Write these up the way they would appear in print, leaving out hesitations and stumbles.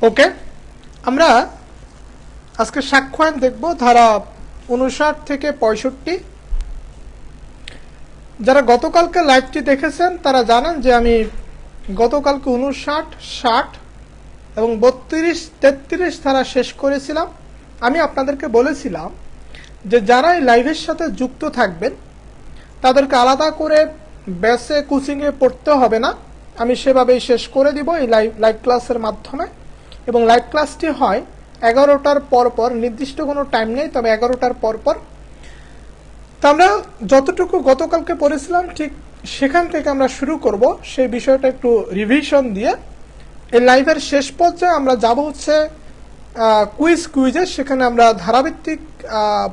ওকে, আমরা আজকে সাক্ষ্য আইন দেখব ধারা 59 থেকে 65। যারা গতকালকে লাইভটি দেখেছেন তারা জানেন যে আমি গতকালকে 59, 60 এবং 32, 33 ধারা শেষ করেছিলাম। আমি আপনাদেরকে বলেছিলাম যে যারা এই লাইভের সাথে যুক্ত থাকবেন তাদেরকে আলাদা করে ব্যাচে কোচিংয়ে পড়তে হবে না, আমি সেভাবেই শেষ করে দিব এই লাইভ ক্লাসের মাধ্যমে। এবং লাইভ ক্লাসটি হয় 11টার পর, নির্দিষ্ট কোনো টাইম নেই, তবে 11টার পর। তো আমরা যতটুকু গতকালকে পড়েছিলাম ঠিক সেখান থেকে আমরা শুরু করব, সেই বিষয়টা একটু রিভিশন দিয়ে। এই লাইভের শেষ পর্যায়ে আমরা যাব হচ্ছে কুইজে। সেখানে আমরা ধারাভিত্তিক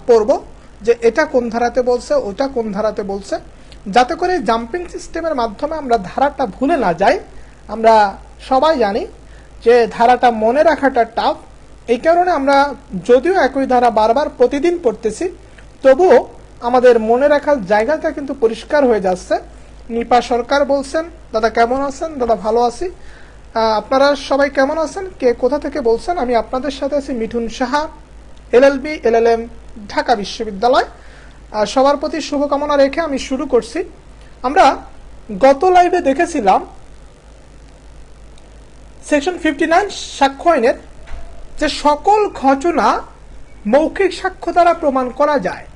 পড়ব যে এটা কোন ধারাতে বলছে, ওটা কোন ধারাতে বলছে, যাতে করে জাম্পিং সিস্টেমের মাধ্যমে আমরা ধারাটা ভুলে না যাই। আমরা সবাই জানি যে ধারাটা মনে রাখাটা টাফ, এই কারণে আমরা যদিও একই ধারা বারবার প্রতিদিন পড়তেছি, তবুও আমাদের মনে রাখার জায়গাটা কিন্তু পরিষ্কার হয়ে যাচ্ছে। নিপা সরকার বলছেন, দাদা কেমন আছেন? দাদা ভালো আছি। আপনারা সবাই কেমন আছেন? কে কোথা থেকে বলছেন? আমি আপনাদের সাথে আছি মিঠুন সাহা, LLB LLM, ঢাকা বিশ্ববিদ্যালয়। সবার প্রতি শুভকামনা রেখে আমি শুরু করছি। আমরা গত লাইভে দেখেছিলাম সেকশন 59 সাক্ষ্য আইনের যে সকল ঘটনা মৌখিক সাক্ষ্য দ্বারা প্রমাণ করা যায়,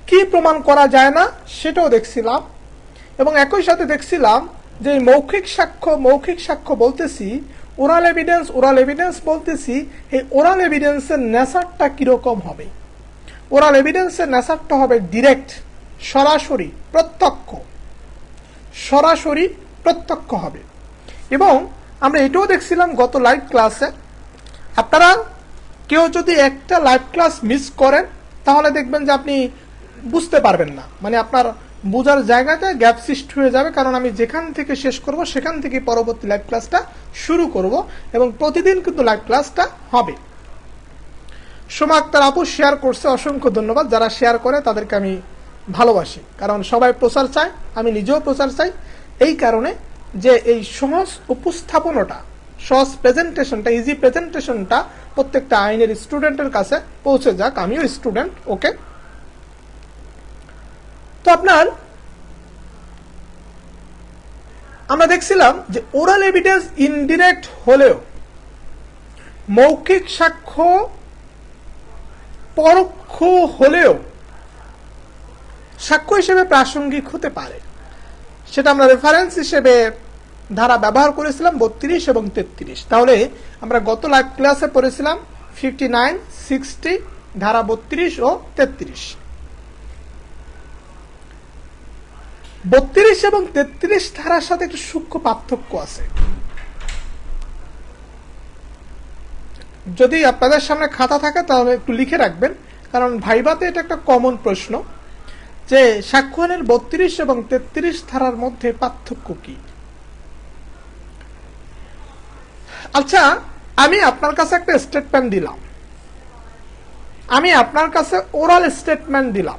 কি প্রমাণ করা যায় না সেটাও দেখছিলাম। এবং একই সাথে দেখছিলাম যে মৌখিক সাক্ষ্য বলতেছি, ওরাল এভিডেন্স বলতেছি, এই ওরাল এভিডেন্সের নেচারটা কিরকম হবে? ওরাল এভিডেন্সের নেচারটা হবে ডিরেক্ট, সরাসরি প্রত্যক্ষ হবে। এবং আমরা এটাও দেখছিলাম গত লাইভ ক্লাসে, আপনারা কেউ যদি একটা লাইভ ক্লাস মিস করেন তাহলে দেখবেন যে আপনি বুঝতে পারবেন না, মানে আপনার বোঝার জায়গাটা গ্যাপ সৃষ্টি হয়ে যাবে। কারণ আমি যেখান থেকে শেষ করব সেখান থেকে পরবর্তী লাইভ ক্লাসটা শুরু করব, এবং প্রতিদিন কিন্তু লাইভ ক্লাসটা হবে। সোমা আক্তার আপু শেয়ার করছে, অসংখ্য ধন্যবাদ। যারা শেয়ার করে তাদেরকে আমি ভালোবাসি, কারণ সবাই প্রচার চায়, আমি নিজেও প্রচার চাই। এই কারণে যে এই সহজ উপস্থাপনাটা, সহজ প্রেজেন্টেশনটা, ইজি প্রেজেন্টেশনটা প্রত্যেকটা আইনের স্টুডেন্টের কাছে পৌঁছে যাক। আমিও স্টুডেন্ট, ওকে। তো আমরা দেখছিলাম যে ওরাল এভিডেন্স ইনডিরেক্ট হলেও মৌখিক সাক্ষ্য পরোক্ষ হলেও সাক্ষ্য হিসেবে প্রাসঙ্গিক হতে পারে। সেটা আমরা রেফারেন্স হিসেবে ধারা ব্যবহার করেছিলাম 32 এবং 33। তাহলে আমরা গত লাইভ ক্লাসে পড়েছিলাম 59, 60, ধারা 32 ও 33। 32 এবং 33 ধারার সাথে একটু সূক্ষ্ম পার্থক্য আছে। যদি আপনাদের সামনে খাতা থাকে তাহলে একটু লিখে রাখবেন, কারণ ভাইভাতে এটা একটা কমন প্রশ্ন যে সাক্ষ্য আইনের 32 এবং 33 ধারার মধ্যে পার্থক্য কি। আচ্ছা, আমি আপনার কাছে একটা স্টেটমেন্ট দিলাম, আমি আপনার কাছে ওরাল স্টেটমেন্ট দিলাম,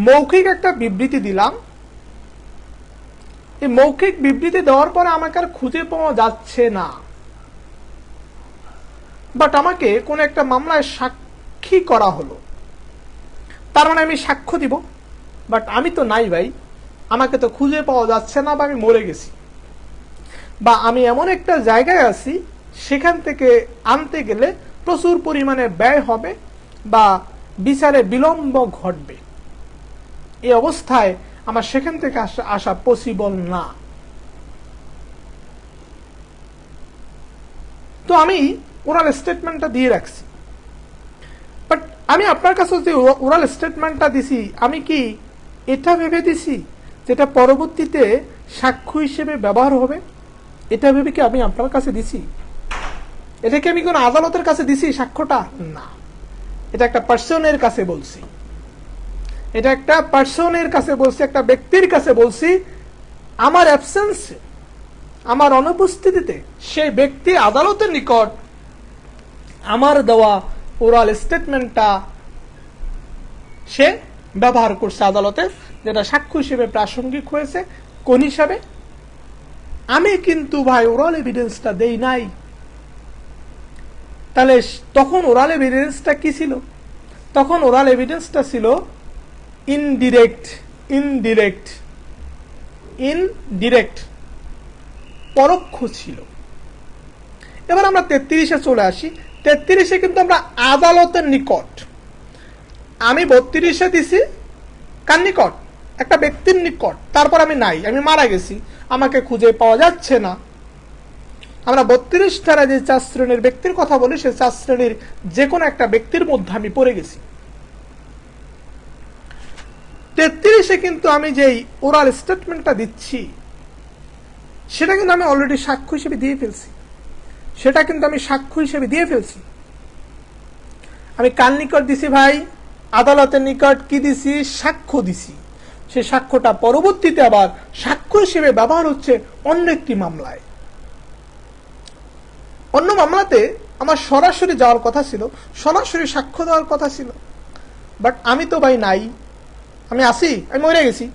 মৌখিক একটা বিবৃতি দিলাম। এই মৌখিক বিবৃতি দেওয়ার পরে আমাকে আর খুঁজে পাওয়া যাচ্ছে না, বাট আমাকে কোন একটা মামলায় সাক্ষী করা হলো, তার মানে আমি সাক্ষ্য দিব, বাট আমি তো নাই ভাই, আমাকে তো খুঁজে পাওয়া যাচ্ছে না, বা আমি মরে গেছি, বা আমি এমন একটা জায়গায় আছি সেখান থেকে আনতে গেলে প্রচুর পরিমাণে ব্যয় হবে বা বিচারে বিলম্ব ঘটবে। এই অবস্থায় আমার সেখান থেকে আসা পসিবল না। তো আমি ওরাল স্টেটমেন্টটা দিয়ে রাখছি, বাট আমি আপনার কাছে যে ওরাল স্টেটমেন্টটা দিছি, আমি কি এটা ভেবে দিছি যেটা পরবর্তীতে সাক্ষ্য হিসেবে ব্যবহার হবে? এটা ভেবে কি আমি আপনার কাছে দিছি? এটাকে আমি কোন আদালতের কাছে দিছি সাক্ষ্যটা? না, এটা একটা পার্সনের কাছে বলছি, একটা ব্যক্তির কাছে বলছি। আমার অ্যাবসেন্সে, আমার অনুপস্থিতিতে সেই ব্যক্তি আদালতের নিকট আমার দেওয়া ওরাল স্টেটমেন্টটা সে ব্যবহার করছে আদালতে, যেটা সাক্ষ্য হিসেবে প্রাসঙ্গিক হয়েছে। কোন হিসাবে? আমি কিন্তু ভাই ওরাল এভিডেন্সটা দেই নাই। তাহলে তখন ওরাল এভিডেন্সটা কি ছিল? তখন ওরাল এভিডেন্সটা ছিল ইনডিরেক্ট, ইনডিরেক্ট, ইনডিরেক্ট, পরোক্ষ ছিল। এবার আমরা 33-এ চলে আসি। 33-এ কিন্তু আমরা আদালতের নিকট, আমি 32-এ দিছি কার নিকট? একটা ব্যক্তির নিকট। তারপর আমি নাই, আমি মারা গেছি, আমাকে খুঁজে পাওয়া যাচ্ছে না। আমরা 32 ধারা যে 4 শ্রেণীর ব্যক্তির কথা বলি, সে 4 শ্রেণীর যে কোনো একটা ব্যক্তির মধ্যে আমি পড়ে গেছি। 33-এ কিন্তু আমি যেই ওরাল স্টেটমেন্টটা দিচ্ছি, সেটা কিন্তু আমি অলরেডি সাক্ষ্য হিসেবে দিয়ে ফেলছি। সেটা কিন্তু আমি সাক্ষ্য হিসেবে দিয়ে ফেলছি। আমি কার নিকট দিছি ভাই? আদালতের নিকট কি দিছি? সাক্ষ্য দিছি। সে সাক্ষ্যটা পরবর্তীতে আবার সাক্ষ্য হিসেবে ব্যবহার হচ্ছে অন্য একটি মামলায়। অন্য মামলাতে আমার সরাসরি যাওয়ার কথা ছিল, সরাসরি সাক্ষ্য দেওয়ার কথা ছিল, বাট আমি তো ভাই নাই, আমি আসি, আমি মরে গেছি,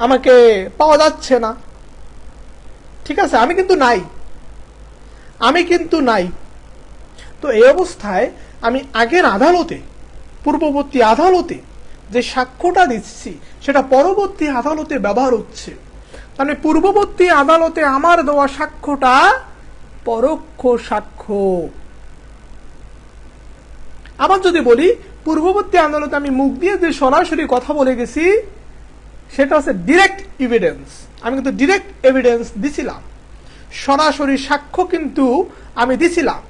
আমাকে পাওয়া যাচ্ছে না। ঠিক আছে, আমি কিন্তু নাই, আমি কিন্তু নাই। তো এই অবস্থায় আমি আগের আদালতে, পূর্ববর্তী আদালতে যে সাক্ষ্যটা দিচ্ছি, সেটা পরবর্তী আদালতে ব্যবহার হচ্ছে। মানে পূর্ববর্তী আদালতে আমার দেওয়া সাক্ষ্যটা পরোক্ষ সাক্ষ্য। আবার যদি বলি, পূর্ববর্তী আদালতে আমি মুখ দিয়ে যে সরাসরি কথা বলে গেছি, সেটা হচ্ছে ডিরেক্ট এভিডেন্স। আমি কিন্তু ডিরেক্ট এভিডেন্স দিছিলাম, সরাসরি সাক্ষ্য কিন্তু আমি দিছিলাম।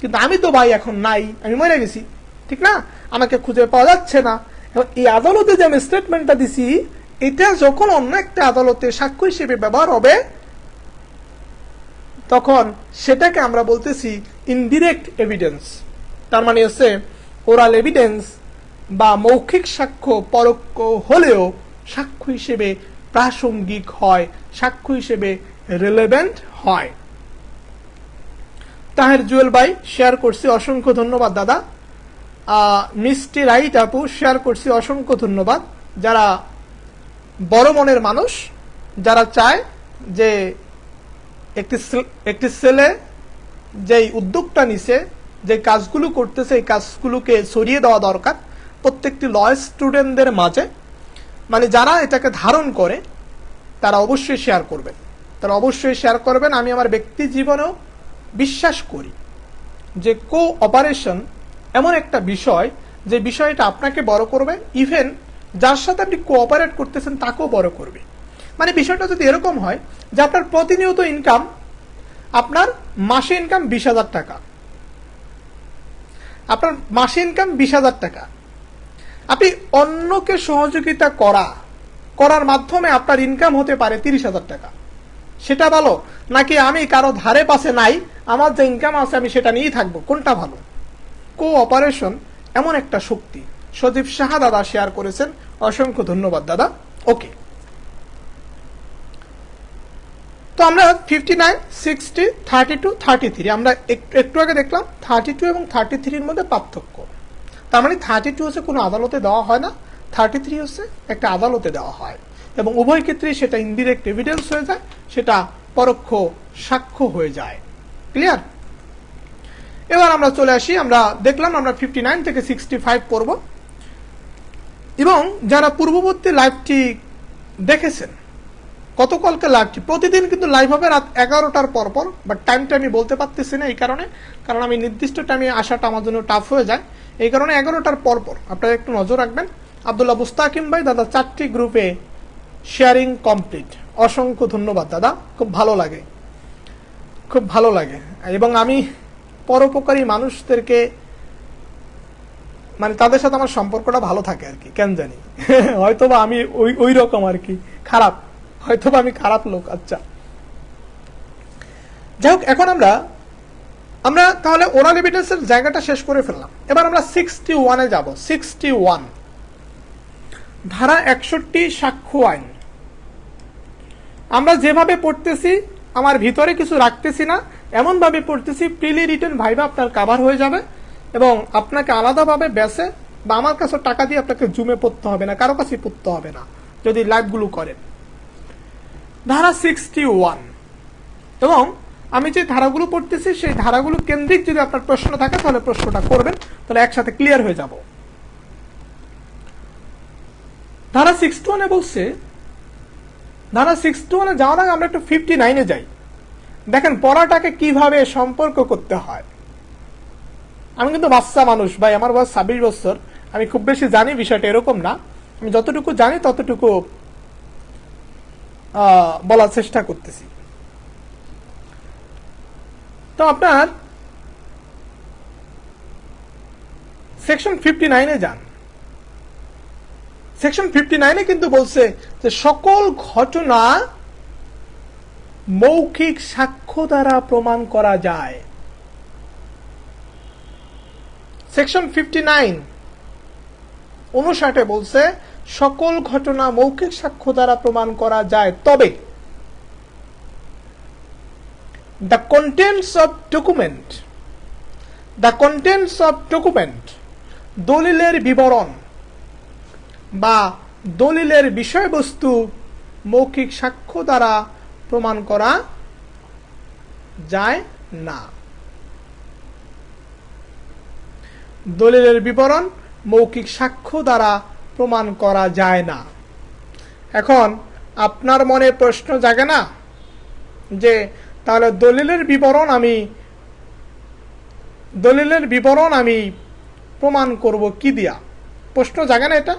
কিন্তু আমি তো ভাই এখন নাই, আমি মরে গেছি, ঠিক না? আমাকে খুঁজে পাওয়া যাচ্ছে না। এই আদালতে যে আমি স্টেটমেন্টটা দিছি, এটা যখন অন্য একটা আদালতে সাক্ষ্য হিসেবে ব্যবহার হবে, তখন সেটাকে আমরা বলতেছি ইনডিরেক্ট এভিডেন্স। তার মানে হচ্ছে ওরাল এভিডেন্স বা মৌখিক সাক্ষ্য পরোক্ষ হলেও সাক্ষ্য হিসেবে প্রাসঙ্গিক হয়, সাক্ষ্য হিসেবে রিলেভেন্ট হয়। তাহের জুয়েল ভাই শেয়ার করছি, অসংখ্য ধন্যবাদ দাদা। মিষ্টি রাইট আপু শেয়ার করছি, অসংখ্য ধন্যবাদ। যারা বড় মনের মানুষ, যারা চায় যে একটি ছেলে যেই উদ্যোগটা নিছে, যে কাজগুলো করতেছে, এই কাজগুলোকে ছড়িয়ে দেওয়া দরকার প্রত্যেকটি ল স্টুডেন্টদের মাঝে। মানে যারা এটাকে ধারণ করে তারা অবশ্যই শেয়ার করবেন, তারা অবশ্যই শেয়ার করবেন। আমি আমার ব্যক্তি জীবনেও বিশ্বাস করি যে কোঅপারেশন এমন একটা বিষয়, যে বিষয়টা আপনাকে বড় করবে, ইভেন যার সাথে আপনি কোঅপারেট করতেছেন তাকেও বড় করবে। মানে বিষয়টা যদি এরকম হয় যে আপনার প্রতিনিয়ত ইনকাম, আপনার মাসে ইনকাম 20,000 টাকা, আপনার মাসে ইনকাম 20,000 টাকা, আপনি অন্যকে সহযোগিতা করার মাধ্যমে আপনার ইনকাম হতে পারে 30,000 টাকা। সেটা ভালো নাকি আমি কারো ধারে পাশে নাই, আমার যে ইনকাম আছে আমি সেটা নিয়েই থাকবো? কোনটা ভালো? কোঅপারেশন এমন একটা শক্তি। সজীব সাহা দাদা শেয়ার করেছেন, অসংখ্য ধন্যবাদ দাদা। ওকে, তো আমরা 59, 60, 32, 33 আমরা একটু আগে দেখলাম 32 এবং 33-র মধ্যে পার্থক্য। তার মানে 32 হচ্ছে কোনো আদালতে দেওয়া হয় না, 33 হচ্ছে একটা আদালতে দেওয়া হয়, এবং উভয় ক্ষেত্রেই সেটা ইনডিরেক্ট এভিডেন্স হয়ে যায়, সেটা পরোক্ষ সাক্ষ্য হয়ে যায়। ক্লিয়ার? এবার আমরা চলে আসি, আমরা দেখলাম আমরা 59 থেকে 65 পড়ব। এবং যারা পূর্ববর্তী লাইভটি দেখেছেন, গতকালকে লাইভটি, প্রতিদিন কিন্তু লাইভ হবে রাত 11টার পরপর, বাট টাইমটা আমি বলতে পারতেছি না, এই কারণ আমি নির্দিষ্ট টাইমে আসাটা আমার জন্য টাফ হয়ে যায়। এই কারণে 11টার পরপর আপনারা একটু নজর রাখবেন। আব্দুল্লাহ মুস্তাকিম ভাই, দাদা 4টি গ্রুপে শেয়ারিং কমপ্লিট, অসংখ্য ধন্যবাদ দাদা, খুব ভালো লাগে, খুব ভালো লাগে। এবং আমি পরোপকারী মানুষদেরকে, মানে তাদের সাথে আমার সম্পর্কটা ভালো থাকে আর কি, কেন জানি হয়তোবা আমি ওই রকম আর কি, খারাপ, হয়তোবা আমি খারাপ লোক। আচ্ছা, যাই হোক, এখন আমরা তাহলে ওরাল এভিডেন্সের জায়গাটা শেষ করে ফেললাম। এবার আমরা 61-এ যাব। 61 ধারা 61 সাক্ষ্য আইন। আমরা যেভাবে পড়তেছি, আমার ভিতরে কিছু রাখতেছি না, এমন ভাবে পড়তেছি প্রিলি রিটেন ভাইবা আপনার কাভার হয়ে যাবে, এবং আপনাকে আলাদাভাবে ব্যাসে বা আমার কাছে টাকা দিয়ে আপনাকে জুমে পড়তে হবে না, কারো কাছে পড়তে হবে না যদি লাইভগুলো করেন। ধারা 61 এবং আমি যে ধারাগুলো পড়তেছি সেই ধারাগুলো কেন্দ্রিক যদি আপনার প্রশ্ন থাকে তাহলে প্রশ্নটা করবেন, তাহলে একসাথে ক্লিয়ার হয়ে যাব। ধারা 61 বলছে, ধারা 61 যাওয়ার আগে আমরা একটু 59 যাই। দেখেন পড়াটাকে কিভাবে সম্পর্ক করতে হয়। আমি কিন্তু বাচ্চা মানুষ ভাই, আমার বয়স 26 বছর, আমি খুব বেশি জানি বিষয়টা এরকম না, আমি যতটুকু জানি ততটুকু বলার চেষ্টা করতেছি। তো আপনার সেকশন 59 যান। সেকশন 59 কিন্তু বলছে যে সকল ঘটনা মৌখিক সাক্ষ্য দ্বারা প্রমাণ করা যায়। সেকশন 59 বলছে সকল ঘটনা মৌখিক সাক্ষ্য দ্বারা প্রমাণ করা যায়, তবে the contents of document দলিলের বিবরণ বা দলিলের বিষয়বস্তু মৌখিক সাক্ষ্য দ্বারা প্রমাণ করা যায় না। দলিলের বিবরণ মৌখিক সাক্ষ্য দ্বারা প্রমাণ করা যায় না। এখন আপনার মনে প্রশ্ন জাগে না যে তাহলে দলিলের বিবরণ আমি প্রমাণ করব কি দিয়া? প্রশ্ন জাগে না এটা?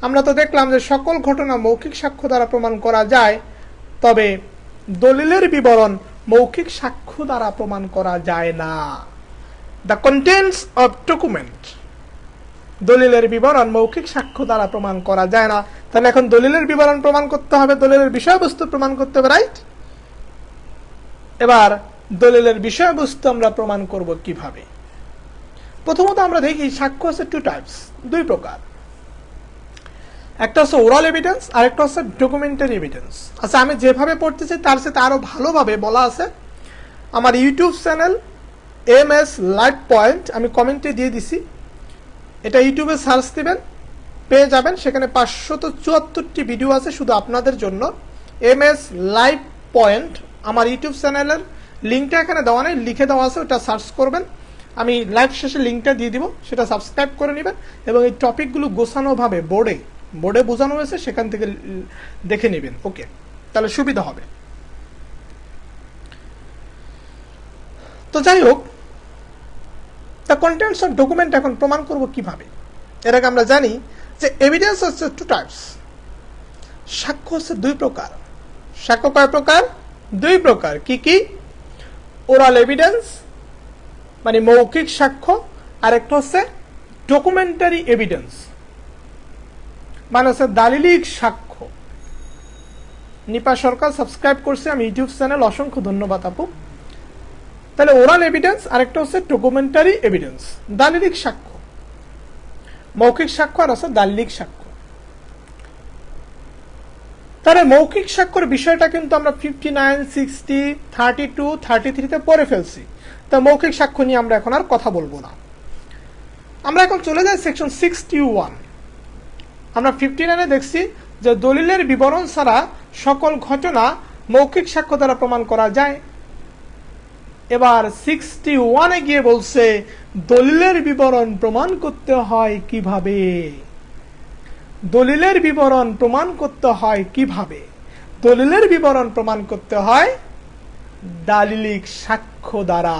আমরা তো দেখলাম যে সকল ঘটনা মৌখিক সাক্ষ্য দ্বারা প্রমাণ করা যায়, তবে দলিলের বিবরণ মৌখিক সাক্ষ্য দ্বারা প্রমাণ করা যায় না। দ্য কন্টেন্টস অফ ডকুমেন্ট দলিলের বিবরণ মৌখিক সাক্ষ্য দ্বারা প্রমাণ করা যায় না। তাহলে এখন দলিলের বিবরণ প্রমাণ করতে হবে, দলিলের বিষয়বস্তু প্রমাণ করতে হবে, রাইট? এবার দলিলের বিষয়বস্তু আমরা প্রমাণ করব কিভাবে? প্রথমত আমরা দেখি সাক্ষ্য আছে টু টাইপস, দুই প্রকার। একটা হচ্ছে ওরাল এভিডেন্স আর একটা হচ্ছে ডকুমেন্টারি এভিডেন্স। আচ্ছা, আমি যেভাবে পড়তেছি তার সাথে আরো ভালোভাবে বলা আছে আমার YouTube channel MS live point, আমি কমেন্টে দিয়ে দিছি, এটা ইউটিউবে সার্চ দিবেন পেয়ে যাবেন। সেখানে 574টি ভিডিও আছে শুধু আপনাদের জন্য। MS লাইভ পয়েন্ট আমার ইউটিউব চ্যানেলের লিঙ্কটা এখানে দেওয়া নেই, লিখে দেওয়া আছে, ওটা সার্চ করবেন। আমি লাইভ শেষে লিঙ্কটা দিয়ে দিব, সেটা সাবস্ক্রাইব করে নেবেন এবং এই টপিকগুলো গোছানোভাবে বোর্ডে বোঝানো হয়েছে, সেখান থেকে দেখে নেবেন। ওকে, তাহলে সুবিধা হবে। তো যাই হোক, দ্য কন্টেন্টস অফ ডকুমেন্ট এখন প্রমাণ করব কিভাবে? এর আগে আমরা জানি যে এভিডেন্স হচ্ছে টু টাইপস, সাক্ষ্য হচ্ছে দুই প্রকার। সাক্ষ্য কয় প্রকার? দুই প্রকার। কি কি? ওরাল এভিডেন্স মানে মৌখিক সাক্ষ্য, আর একটা হচ্ছে ডকুমেন্টারি এভিডেন্স মানে হচ্ছে দালিলিক সাক্ষ্য। নিপা সরকার সাবস্ক্রাইব করছে আমি ইউটিউব চ্যানেল, অসংখ্য ধন্যবাদ আপু। তাহলে ওরাল এভিডেন্স আর একটা হচ্ছে ডকুমেন্টারি এভিডেন্স, দালিলিক সাক্ষ্য। মৌখিক সাক্ষ্য আর হচ্ছে দালিলিক সাক্ষ্য। তাহলে মৌখিক সাক্ষ্যের বিষয়টা কিন্তু আমরা 59, 60, 32, 33-তে পড়ে ফেলছি। তা মৌখিক সাক্ষ্য নিয়ে আমরা এখন আর কথা বলবো না। আমরা এখন চলে যাই সেকশন 61। আমরা 59-এ দেখছি যে দলিলের বিবরণ ছাড়া সকল ঘটনা মৌখিক সাক্ষ্য দ্বারা প্রমাণ করা যায়। এবার 61-এ গিয়ে বলছে দলিলের বিবরণ প্রমাণ করতে হয় কিভাবে? দলিলের বিবরণ প্রমাণ করতে হয় কিভাবে? দলিলের বিবরণ প্রমাণ করতে হয় দালিলিক সাক্ষ্য দ্বারা।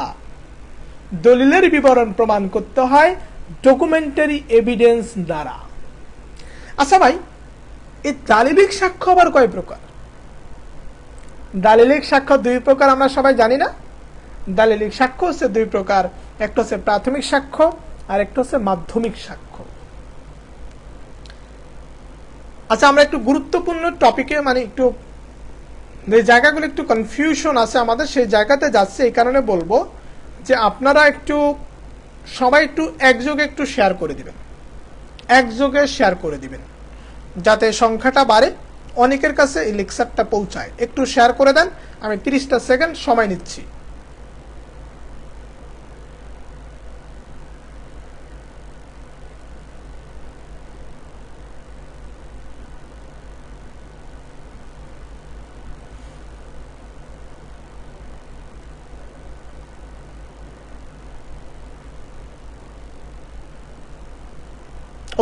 দলিলের বিবরণ প্রমাণ করতে হয় ডকুমেন্টারি এভিডেন্স দ্বারা। আচ্ছা ভাই, এই দালিলিক সাক্ষ্য আবার কয় প্রকার? দালিলিক সাক্ষ্য দুই প্রকার, আমরা সবাই জানি না? দালিলিক সাক্ষ্য হচ্ছে দুই প্রকার, একটা হচ্ছে প্রাথমিক সাক্ষ্য আর একটা হচ্ছে মাধ্যমিক সাক্ষ্য। আচ্ছা, আমরা একটু গুরুত্বপূর্ণ টপিকে মানে একটু যে জায়গাগুলো একটু কনফিউশন আছে আমাদের, সেই জায়গাতে যাচ্ছে। এই কারণে বলবো যে আপনারা একটু সবাই একটু একযোগে একটু শেয়ার করে দিবেন, একযোগে শেয়ার করে দিবেন যাতে সংখ্যাটা বাড়ে, অনেকের কাছে এই লেকচারটা পৌঁছায়। একটু শেয়ার করে দেন, আমি 30টা সেকেন্ড সময় নিচ্ছি।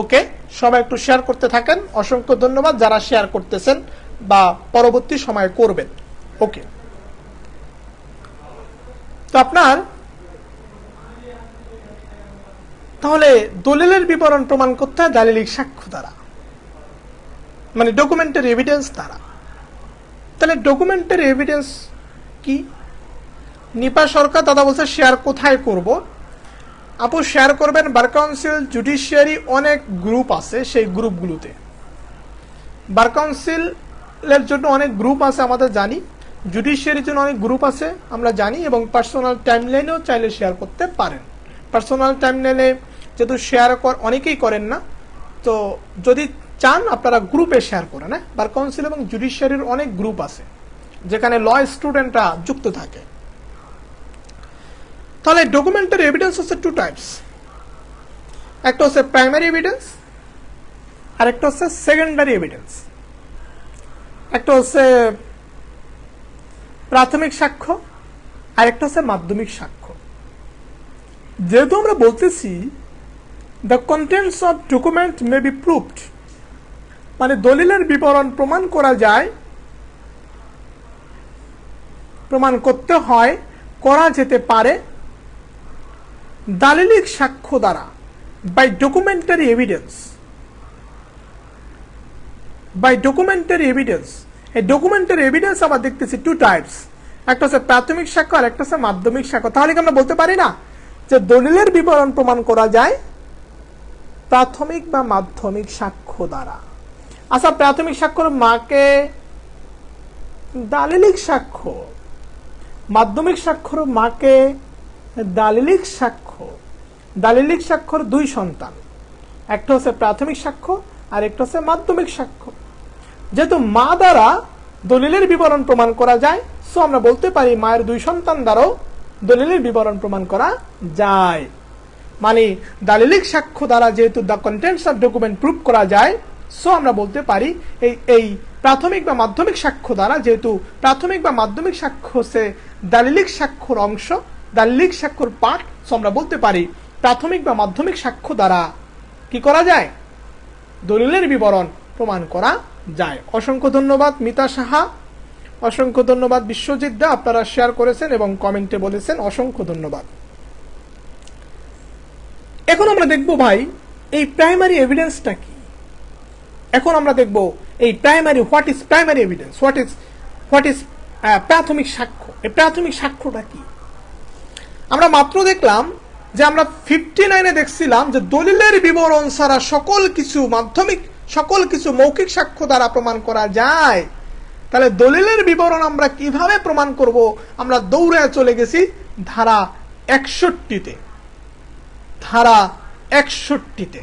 ওকে, সবাই একটু শেয়ার করতে থাকেন। অসংখ্য ধন্যবাদ যারা শেয়ার করতেছেন বা পরবর্তী সময়ে করবেন। ওকে, তো আপনার তাহলে দলিলের বিবরণ প্রমাণ করতে হয় দালিলিক সাক্ষ্য দ্বারা, মানে ডকুমেন্টারি এভিডেন্স দ্বারা। তাহলে ডকুমেন্টারি এভিডেন্স কি? নিপা সরকার দাদা বলছে শেয়ার কোথায় করব? আপু শেয়ার করবেন বার কাউন্সিল, জুডিশিয়ারি অনেক গ্রুপ আছে, সেই গ্রুপগুলোতে। বার কাউন্সিলের জন্য অনেক গ্রুপ আছে আমাদের জানি, জুডিশিয়ারির জন্য অনেক গ্রুপ আছে আমরা জানি, এবং পার্সোনাল টাইমলাইনেও চাইলে শেয়ার করতে পারেন। পার্সোনাল টাইমলাইনে যেহেতু শেয়ার অনেকেই করেন না, তো যদি চান আপনারা গ্রুপে শেয়ার করেন। হ্যাঁ, বার কাউন্সিল এবং জুডিশিয়ারির অনেক গ্রুপ আছে যেখানে ল স্টুডেন্টরা যুক্ত থাকে। তাহলে ডকুমেন্টারি এভিডেন্স হচ্ছে টু টাইপস, একটা হচ্ছে প্রাইমারি এভিডেন্স আর একটা হচ্ছে সেকেন্ডারি এভিডেন্স। একটা হচ্ছে প্রাথমিক সাক্ষ্য আর একটা হচ্ছে মাধ্যমিক সাক্ষ্য। যেহেতু আমরা বলতেছি the contents of document may be proved, মানে দলিলের বিবরণ প্রমাণ করা যায়, প্রমাণ করতে হয়, করা যেতে পারে দালিলিক সাক্ষ্য দ্বারা, by documentary evidence. By documentary evidence, এই ডকুমেন্টারি এভিডেন্স আমরা দেখতেছি টু টাইপস, একটা হচ্ছে প্রাথমিক সাক্ষ্য আর একটা হচ্ছে মাধ্যমিক সাক্ষ্য। তাহলে কি আমরা বলতে পারি না যে দলিলের বিবরণ প্রমাণ করা যায় প্রাথমিক বা মাধ্যমিক সাক্ষ্য দ্বারা? আচ্ছা, প্রাথমিক সাক্ষ্যর মাকে দালিলিক সাক্ষ্য, মাধ্যমিক সাক্ষ্যর মাকে দালিলিক সাক্ষ্য। দালিলিক সাক্ষ্যর দুই সন্তান, একটা হচ্ছে প্রাথমিক সাক্ষ্য আর একটা হচ্ছে মাধ্যমিক সাক্ষ্য। যেহেতু মা দ্বারা দলিলের বিবরণ প্রমাণ করা যায়, সো আমরা বলতে পারি মায়ের দুই সন্তান দ্বারাও দলিলের বিবরণ প্রমাণ করা যায়। মানে দালিলিক সাক্ষ্য দ্বারা যেহেতু the contents of document prove করা যায়, সো আমরা বলতে পারি এই প্রাথমিক বা মাধ্যমিক সাক্ষ্য দ্বারা, যেহেতু প্রাথমিক বা মাধ্যমিক সাক্ষ্য হচ্ছে দালিলিক সাক্ষ্যর অংশ, দালিলিক সাক্ষ্যর পার্ট, সো আমরা বলতে পারি প্রাথমিক বা মাধ্যমিক সাক্ষ্য দ্বারা কি করা যায়? দলিলের বিবরণ প্রমাণ করা যায়। অসংখ্য ধন্যবাদ মিতা সাহা, অসংখ্য ধন্যবাদ বিশ্বজিৎ দা, আপনারা শেয়ার করেছেন এবং কমেন্টে বলেছেন, অসংখ্য ধন্যবাদ। এখন আমরা দেখব ভাই এই প্রাইমারি এভিডেন্সটা কি। এখন আমরা দেখব এই primary, what is primary evidence, what is প্রাথমিক সাক্ষ্য। এই প্রাথমিক সাক্ষ্যটা কি? আমরা মাত্র দেখলাম যে আমরা 59-এ দেখছিলাম যে দলিলের বিবরণ ছাড়া সকল কিছু মাধ্যমিক, সকল কিছু মৌখিক সাক্ষ্য দ্বারা প্রমাণ করা যায়। তাহলে দলিলের বিবরণ আমরা কিভাবে প্রমাণ করব? আমরা দৌড়ে চলে গেছি ধারা 61-তে। ধারা 61-তে,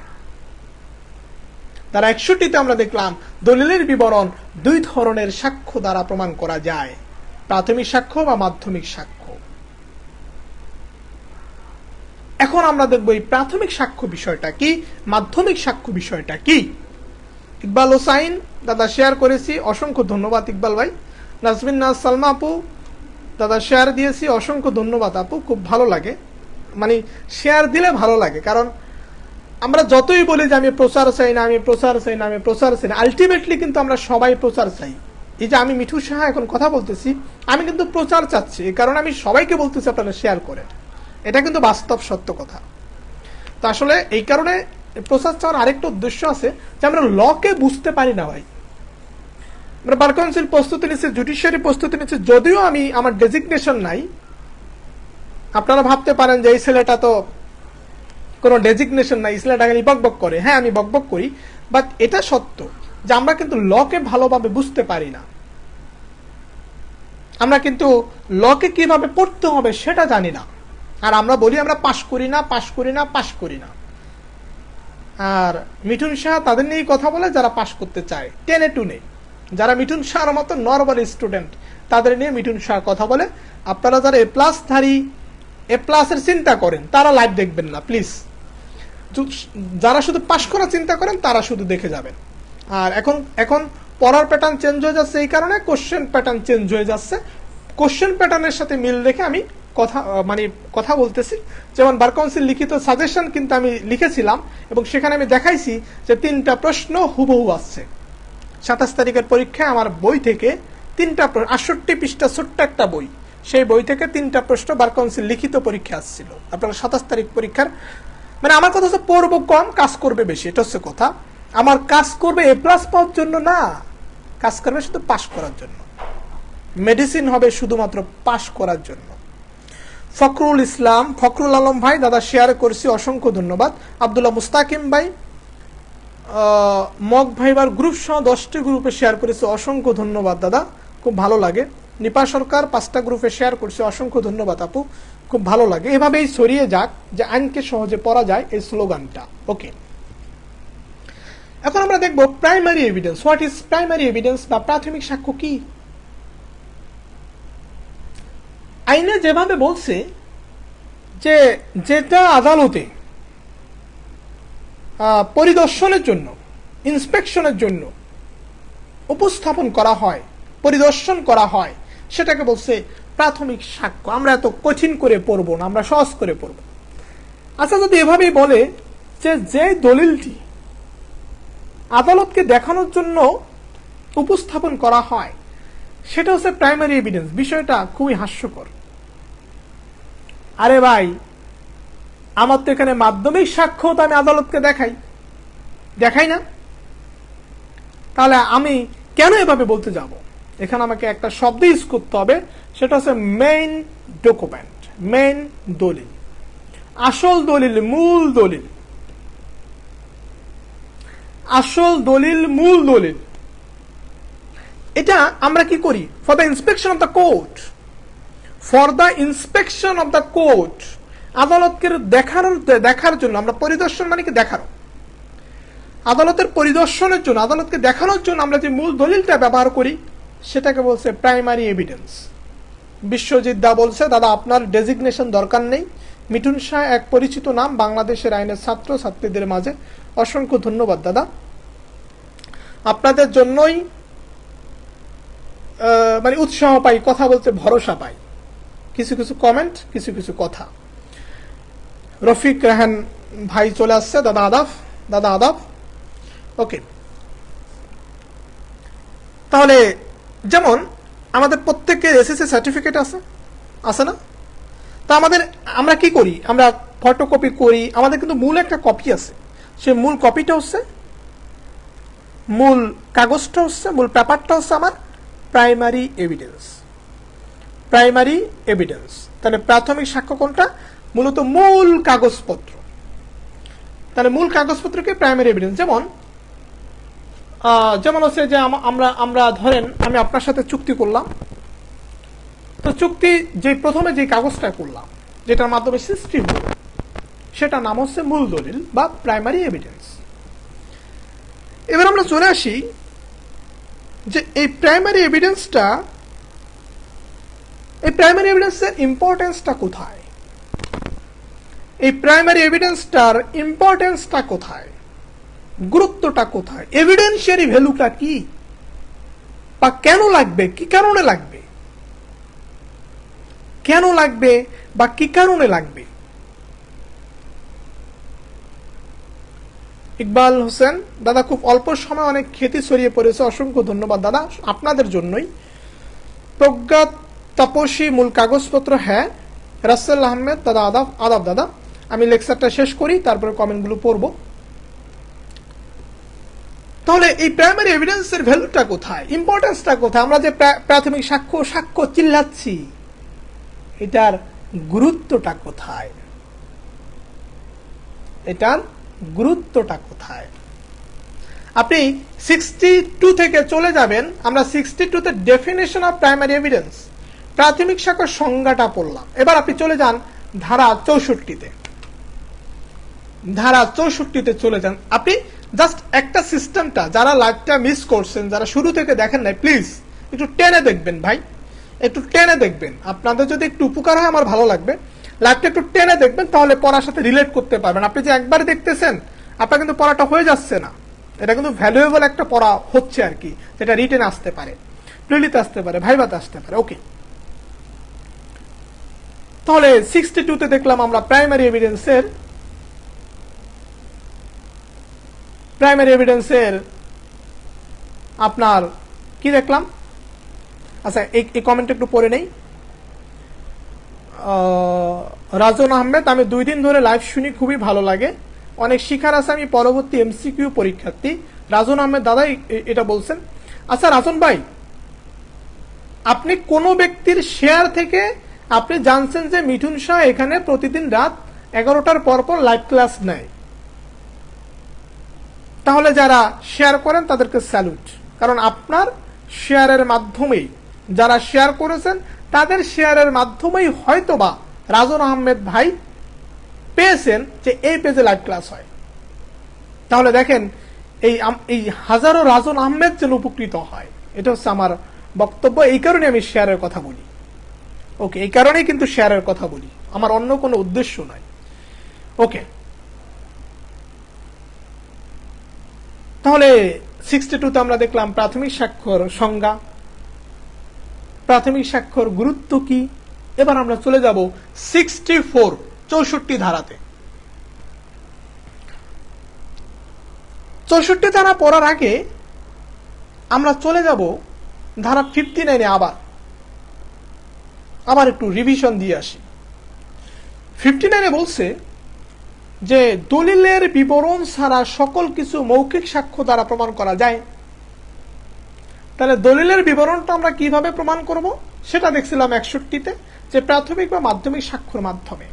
ধারা 61-তে আমরা দেখলাম দলিলের বিবরণ দুই ধরনের সাক্ষ্য দ্বারা প্রমাণ করা যায়, প্রাথমিক সাক্ষ্য বা মাধ্যমিক সাক্ষ্য। এখন আমরা দেখব এই প্রাথমিক সাক্ষ্য বিষয়টা কি, মাধ্যমিক সাক্ষ্য বিষয়টা কি। ইকবাল হোসাইন দাদা শেয়ার করেছি, অসংখ্য ধন্যবাদ ইকবাল ভাই। নাজমিন নাজ সালমা আপু দাদা শেয়ার দিয়েছি, অসংখ্য ধন্যবাদ আপু, খুব ভালো লাগে, মানে শেয়ার দিলে ভালো লাগে। কারণ আমরা যতই বলি যে আমি প্রচার চাই না, আমি প্রচার চাই না, আমি প্রচার চাই না, আলটিমেটলি কিন্তু আমরা সবাই প্রচার চাই। এই যে আমি মিঠু সাহা এখন কথা বলতেছি, আমি কিন্তু প্রচার চাচ্ছি, এই কারণে আমি সবাইকে বলতেছি আপনারা শেয়ার করেন। এটা কিন্তু বাস্তব সত্য কথা। তো আসলে এই কারণে প্রচার চাওয়ার আরেকটা উদ্দেশ্য আছে যে আমরা লকে বুঝতে পারি না ভাই। আমরা বার কাউন্সিল প্রস্তুতি নিচ্ছি, জুডিশিয়ারি প্রস্তুতি নিচ্ছি, যদিও আমি আমার ডেজিগনেশন নাই। আপনারা ভাবতে পারেন যে এই ছেলেটা তো কোনো ডেজিগনেশন নাই, এই ছেলেটা খালি বকবক করে। হ্যাঁ, আমি বকবক করি, বাট এটা সত্য যে আমরা কিন্তু লকে ভালোভাবে বুঝতে পারি না। আমরা কিন্তু লকে কিভাবে পড়তে হবে সেটা জানি না। আর আমরা বলি আমরা পাশ করি না, পাশ করি না, পাশ করি না। আর মিঠুন শাহ তাদের নিয়েই কথা বলে যারা পাশ করতে চায় টেনে টুনে, যারা মিঠুন শাহর মতো নরমাল স্টুডেন্ট তাদের নিয়ে মিঠুন শাহ কথা বলে। আপনারা যারা এ প্লাস ধারী, এ প্লাসের চিন্তা করেন তারা লাইভ দেখবেন না প্লিজ। যারা শুধু পাশ করার চিন্তা করেন তারা শুধু দেখে যাবেন। আর এখন পড়ার প্যাটার্ন চেঞ্জ হয়ে যাচ্ছে, এই কারণে কোশ্চেন প্যাটার্ন চেঞ্জ হয়ে যাচ্ছে। কোশ্চেন প্যাটার্নের সাথে মিল রেখে আমি কথা বলতেছি। যেমন বার কাউন্সিল লিখিত সাজেশন কিন্তু আমি লিখেছিলাম এবং সেখানে আমি দেখাইছি যে 3টা প্রশ্ন হুবহু আসছে। 27 তারিখের পরীক্ষায় আমার বই থেকে 3টা 68 পৃষ্ঠা ছোট্ট একটা বই, সেই বই থেকে 3টা প্রশ্ন বার কাউন্সিল লিখিত পরীক্ষা আসছিল। আপনারা 27 তারিখ পরীক্ষার আমার কথা হচ্ছে পড়বো কম, কাজ করবে বেশি, এটা হচ্ছে কথা। আমার কাজ করবে A+ পাওয়ার জন্য না, কাজ করবে শুধু পাশ করার জন্য। মেডিসিন হবে শুধুমাত্র পাশ করার জন্য। ফখরুল আলম ভাই দাদা শেয়ার করছি, অসংখ্য ধন্যবাদ। আব্দুল্লাহ মুস্তাকিম ভাই মগ ভাইবার গ্রুপ সহ 10টি গ্রুপে শেয়ার করেছে, অসংখ্য ধন্যবাদ দাদা, খুব ভালো লাগে। নিপা সরকার 5টা গ্রুপে শেয়ার করছে, অসংখ্য ধন্যবাদ আপু, খুব ভালো লাগে। এভাবেই ছড়িয়ে যাক যে আইনকে সহজে পড়া যায়, এই স্লোগানটা। ওকে, এখন আমরা দেখব primary evidence. What is primary evidence বা প্রাথমিক সাক্ষ্য কি? আইনে যেভাবে বলছে যে যেটা আদালতে পরিদর্শনের জন্য, ইন্সপেকশনের জন্য উপস্থাপন করা হয়, পরিদর্শন করা হয়, সেটাকে বলছে প্রাথমিক সাক্ষ্য। আমরা এত কঠিন করে পড়ব না, আমরা সহজ করে পড়ব। আচ্ছা, যদি এভাবেই বলে যে দলিলটি আদালতকে দেখানোর জন্য উপস্থাপন করা হয় সেটা হচ্ছে প্রাইমারি এভিডেন্স, বিষয়টা খুবই হাস্যকর। আরে ভাই, আমার তো এখানে মাধ্যমিক সাক্ষ্য তো আমি আদালতকে দেখাই না, তাহলে আমি কেন এভাবে বলতে যাব? এখানে আমাকে একটা শব্দ ইউজ করতে হবে, সেটা হচ্ছে মেইন ডকুমেন্ট, মেইন দলিল, আসল দলিল, মূল দলিল, আসল দলিল, মূল দলিল। এটা আমরা কি করি? For the inspection of the court, for the inspection of the court, আদালতকে দেখার জন্য আমরা পরিদর্শন মানে কি দেখানো, আদালতের পরিদর্শনের জন্য, আদালতকে দেখানোর জন্য আমরা যে মূল দলিলটা ব্যবহার করি সেটাকে বলছে প্রাইমারি এভিডেন্স। বিশ্বজিৎ দা বলছে, দাদা আপনার ডেজিগনেশন দরকার নেই, মিঠুন শাহ এক পরিচিত নাম বাংলাদেশের আইনের ছাত্র ছাত্রীদের মাঝে। অসংখ্য ধন্যবাদ দাদা, আপনাদের জন্যই উৎসাহ পাই, কথা বলতে ভরসা পাই, কিছু কিছু কমেন্ট, কিছু কিছু কথা। রফিক রেহান ভাই চলে আসছে, দাদা আদাব, দাদা আদাব। ওকে, তাহলে যেমন আমাদের প্রত্যেকের এসএসসি সার্টিফিকেট আছে না? তা আমরা কি করি? আমরা ফটোকপি করি, আমাদের কিন্তু মূল একটা কপি আছে। সেই মূল কপিটা হচ্ছে, মূল কাগজটা হচ্ছে, মূল পেপারটা হচ্ছে আমার প্রাইমারি এভিডেন্স। প্রাইমারি এভিডেন্স, তাহলে প্রাথমিক সাক্ষ্য কোনটা? মূলত মূল কাগজপত্র। তাহলে মূল কাগজপত্রকে প্রাইমারি এভিডেন্স। যেমন হচ্ছে যে আমরা ধরেন আমি আপনার সাথে চুক্তি করলাম, তো চুক্তি যে প্রথমে যে কাগজটা করলাম, যেটার মাধ্যমে সৃষ্টি হল, সেটা নাম হচ্ছে মূল দলিল বা প্রাইমারি এভিডেন্স। এবার আমরা চলে আসি যে এই প্রাইমারি এভিডেন্সের ইম্পর্টেন্সটা কোথায়, এই প্রাইমারি এভিডেন্সটার ইম্পর্টেন্সটা কোথায়, গুরুত্বটা কোথায়, এভিডেন্সিয়ারি ভ্যালুটা কি, বা কেন লাগবে, কি কারণে লাগবে, কেন লাগবে বা কি কারণে লাগবে। ইকবাল হোসেন দাদা, খুব অল্প সময় অনেক খ্যাতি ছড়িয়ে পড়েছে, অসংখ্য ধন্যবাদ দাদা, আপনাদের জন্যই। প্রজ্ঞা তাপসী, মূল কাগজপত্র, হ্যাঁ। রাসেল আহমেদ দাদা আদাব, আদাব দাদা। আমি লেকচারটা শেষ করি, তারপরে কমেন্টগুলো পড়ব। তাহলে এই প্রাইমারি এভিডেন্সের ভ্যালুটা কোথায়, ইম্পর্টেন্সটা কোথায়? আমরা যে প্রাথমিক সাক্ষ্য চিল্লাচ্ছি, এটার গুরুত্বটা কোথায়, এটার গুরুত্বটা কোথায়? আপনি 62 থেকে চলে যাবেন, আমরা 62 তে ডেফিনেশন অফ প্রাইমারি এভিডেন্স, প্রাথমিক সাক্ষ্যের সংজ্ঞাটা পড়লাম। এবার আপনি চলে যান ধারা 64-তে, ধারা 64-তে চলে যান। আপনি জাস্ট একটা সিস্টেমটা, যারা লাইভটা মিস করছেন, যারা শুরু থেকে দেখেন নাই, প্লিজ একটু টেনে দেখবেন ভাই, একটু টেনে দেখবেন। আপনাদের যদি একটু উপকার হয় আমার ভালো লাগবে। লাইভটা একটু টেনে দেখবেন, তাহলে পড়ার সাথে রিলেট করতে পারবেন। আপনি যে একবারে দেখতেছেন, আপনার কিন্তু পড়াটা হয়ে যাচ্ছে না। এটা কিন্তু ভ্যালুয়েবল একটা পড়া হচ্ছে আর কি, যেটা রিটেন আসতে পারে, প্রিলিতে আসতে পারে, ভাইভাতে আসতে পারে। ওকে, তাহলে 62-তে দেখলাম আমরা প্রাইমারি এভিডেন্সের আপনার কি দেখলাম। আচ্ছা, এই কমেন্ট একটু পড়ে নেই। রাজন আহমেদ, আমি 2 দিন ধরে লাইভ শুনি, খুবই ভালো লাগে, অনেক শিখার আছে, আমি পরবর্তী এমসিকিউ পরীক্ষার্থী। রাজন আহমেদ দাদা এটা বলছেন। আচ্ছা রাজন ভাই, আপনি কোন ব্যক্তির শেয়ার থেকে আপনি জানছেন যে মিঠুন শাহ এখানে প্রতিদিন রাত 11টার পর লাইভ ক্লাস নেয়? তাহলে যারা শেয়ার করেন তাদেরকে স্যালুট, কারণ আপনার শেয়ারের মাধ্যমেই, যারা শেয়ার করেছেন তাদের শেয়ারের মাধ্যমেই হয়তোবা রাজন আহমেদ ভাই পেয়েছেন যে এই পেজে লাইভ ক্লাস হয়। তাহলে দেখেন এই হাজারো রাজন আহমেদ যেন উপকৃত হয়, এটা হচ্ছে আমার বক্তব্য। এই কারণে আমি শেয়ারের কথা বলি। ওকে, এই কারণেই কিন্তু শেয়ারের কথা বলি, আমার অন্য কোনো উদ্দেশ্য নয়। ওকে, তাহলে 62-তে আমরা দেখলাম প্রাথমিক স্বাক্ষর সংজ্ঞা, প্রাথমিক স্বাক্ষর গুরুত্ব কি। এবার আমরা চলে যাব 64 ধারাতে। 64 ধারা পড়ার আগে আমরা চলে যাব ধারা 59-এ। আবার একটু রিভিশন দিয়ে আসি। 59-এ বলছে যে দলিলের বিবরণ ছাড়া সকল কিছু মৌখিক সাক্ষ্য দ্বারা প্রমাণ করা যায়। তাহলে দলিলের বিবরণটা আমরা কিভাবে প্রমাণ করব সেটা দেখছিলাম 61-তে, যে প্রাথমিক বা মাধ্যমিক সাক্ষ্যের মাধ্যমে।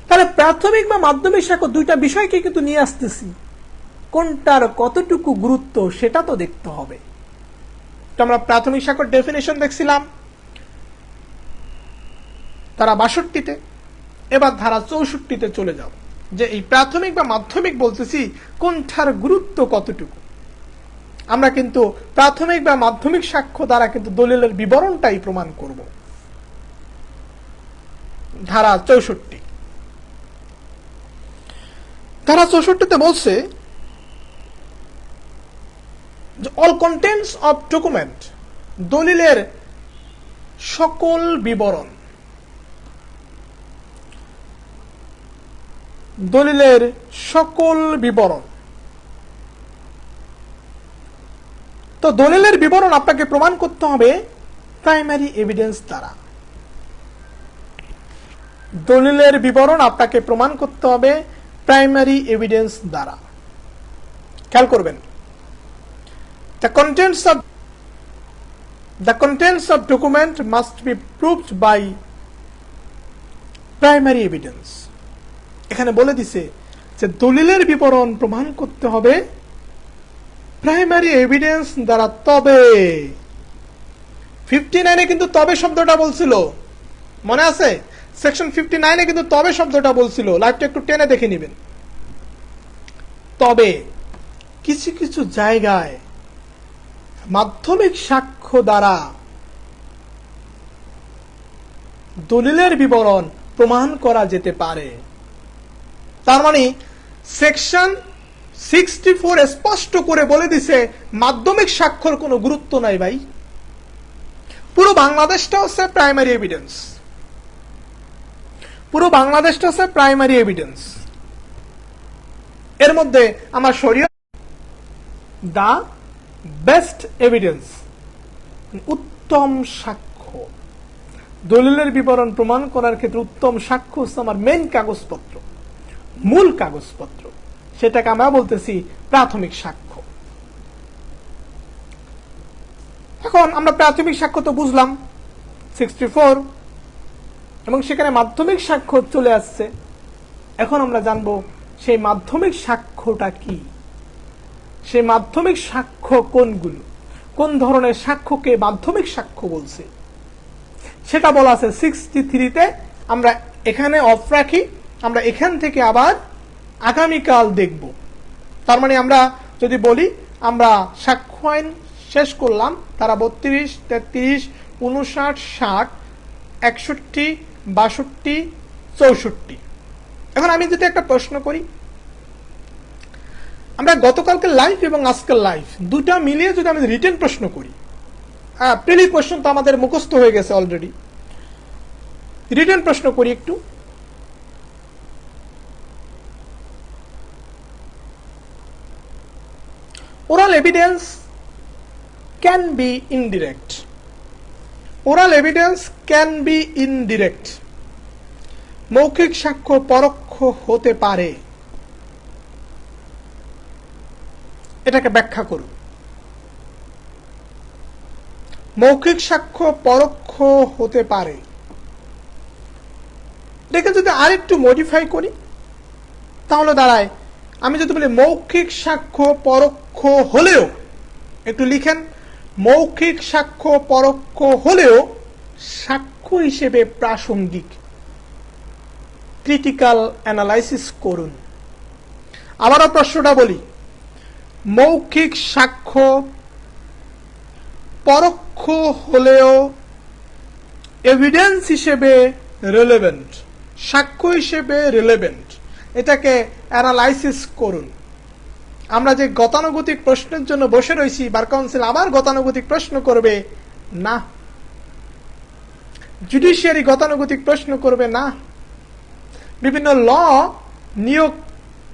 তাহলে প্রাথমিক বা মাধ্যমিক সাক্ষ্য দুইটা বিষয়কে কিন্তু নিয়ে আসতেছি, কোনটার কতটুকু গুরুত্ব সেটা তো দেখতে হবে। তো আমরা প্রাথমিক সাক্ষ্যের ডেফিনেশন দেখছিলাম ধারা 62-তে। এবার ধারা 64-তে চলে যাও, যে এই প্রাথমিক বা মাধ্যমিক বলতেছি কোনটার গুরুত্ব কতটুকু। আমরা কিন্তু প্রাথমিক বা মাধ্যমিক সাক্ষ্য দ্বারা কিন্তু দলিলের বিবরণটাই প্রমাণ করব। ধারা 64। ধারা 64-তে বলছে অল কন্টেন্টস অফ ডকুমেন্ট, দলিলের সকল বিবরণ, দলিলের সকল বিবরণ। তো দলিলের বিবরণ আপনাকে প্রমাণ করতে হবে প্রাইমারি এভিডেন্স দ্বারা। দলিলের বিবরণ আপনাকে প্রমাণ করতে হবে প্রাইমারি এভিডেন্স দ্বারা। খেয়াল করবেন, the contents of document must be proved by primary evidence। এখানে বলে দিছে যে দলিলের বিবরণ প্রমাণ করতে হবে প্রাইমারি এভিডেন্স দ্বারা। তবে 59-এ কিন্তু তবে শব্দটা বলছিল, মনে আছে? সেকশন 59-এ কিন্তু তবে শব্দটা বলছিল, লাইভটা একটু টেনে দেখে নেবেন। তবে কিছু কিছু জায়গায় মাধ্যমিক সাক্ষ্য দ্বারা দলিলের বিবরণ প্রমাণ করা যেতে পারে। তার মানে সেকশন 64 স্পষ্ট করে বলে দিছে মাধ্যমিক সাক্ষ্যর কোনো গুরুত্ব নাই ভাই। পুরো বাংলাদেশটা হচ্ছে প্রাইমারি এভিডেন্স, পুরো বাংলাদেশটা হচ্ছে প্রাইমারি এভিডেন্স। এর মধ্যে আমার শরীয়ত দা বেস্ট এভিডেন্স, উত্তম সাক্ষ্য। দলিলের বিবরণ প্রমাণ করার ক্ষেত্রে উত্তম সাক্ষ্য হচ্ছে আমার মেইন কাগজপত্র, মূল কাগজপত্র, সেটাকে আমরা বলতেছি প্রাথমিক সাক্ষ্য। এখন আমরা প্রাথমিক সাক্ষ্য তো বুঝলাম 64, এবং সেখানে মাধ্যমিক সাক্ষ্য চলে আসছে। এখন আমরা জানবো সেই মাধ্যমিক সাক্ষ্যটা কি, সেই মাধ্যমিক সাক্ষ্য কোনগুলো, কোন ধরনের সাক্ষ্যকে মাধ্যমিক সাক্ষ্য বলছে সেটা বলা আছে 63-তে। আমরা এখানে অফ রাখি, আমরা এখান থেকে আবার আগামীকাল দেখব। তার মানে আমরা যদি বলি আমরা সাক্ষ্য আইন শেষ করলাম ধারা 32, 33, 59, 60, 61, 62, 64। এখন আমি যদি একটা প্রশ্ন করি, আমরা গতকালকে লাইভ এবং আজকের লাইভ দুটা মিলিয়ে যদি আমি রিটেন প্রশ্ন করি, প্রিলি কোশ্চেন তো আমাদের মুখস্থ হয়ে গেছে অলরেডি, রিটেন প্রশ্ন করি একটু। Oral evidence can be indirect. Oral evidence can be indirect. মৌখিক সাক্ষ্য পরোক্ষ হতে পারে। এটাকে ব্যাখ্যা করুন। মৌখিক সাক্ষ্য পরোক্ষ হতে পারে, এটাকে যদি আরেকটু মডিফাই করি তাহলে দাঁড়ায়, আমি যদি বলি মৌখিক সাক্ষ্য পরোক্ষ হলেও, একটু লিখেন, মৌখিক সাক্ষ্য পরোক্ষ হলেও সাক্ষ্য হিসেবে প্রাসঙ্গিক। ক্রিটিক্যাল অ্যানালাইসিস করুন। আবারও প্রশ্নটা বলি, মৌখিক সাক্ষ্য পরোক্ষ হলেও এভিডেন্স হিসেবে রিলেভেন্ট, সাক্ষ্য হিসেবে রিলেভেন্ট, এটাকে অ্যানালাইসিস করুন। আমরা যে গতানুগতিক প্রশ্নের জন্য বসে রয়েছি, বার কাউন্সিল আবার গতানুগতিক প্রশ্ন করবে না, জুডিশিয়ারি গতানুগতিক প্রশ্ন করবে না, বিভিন্ন ল নিয়োগ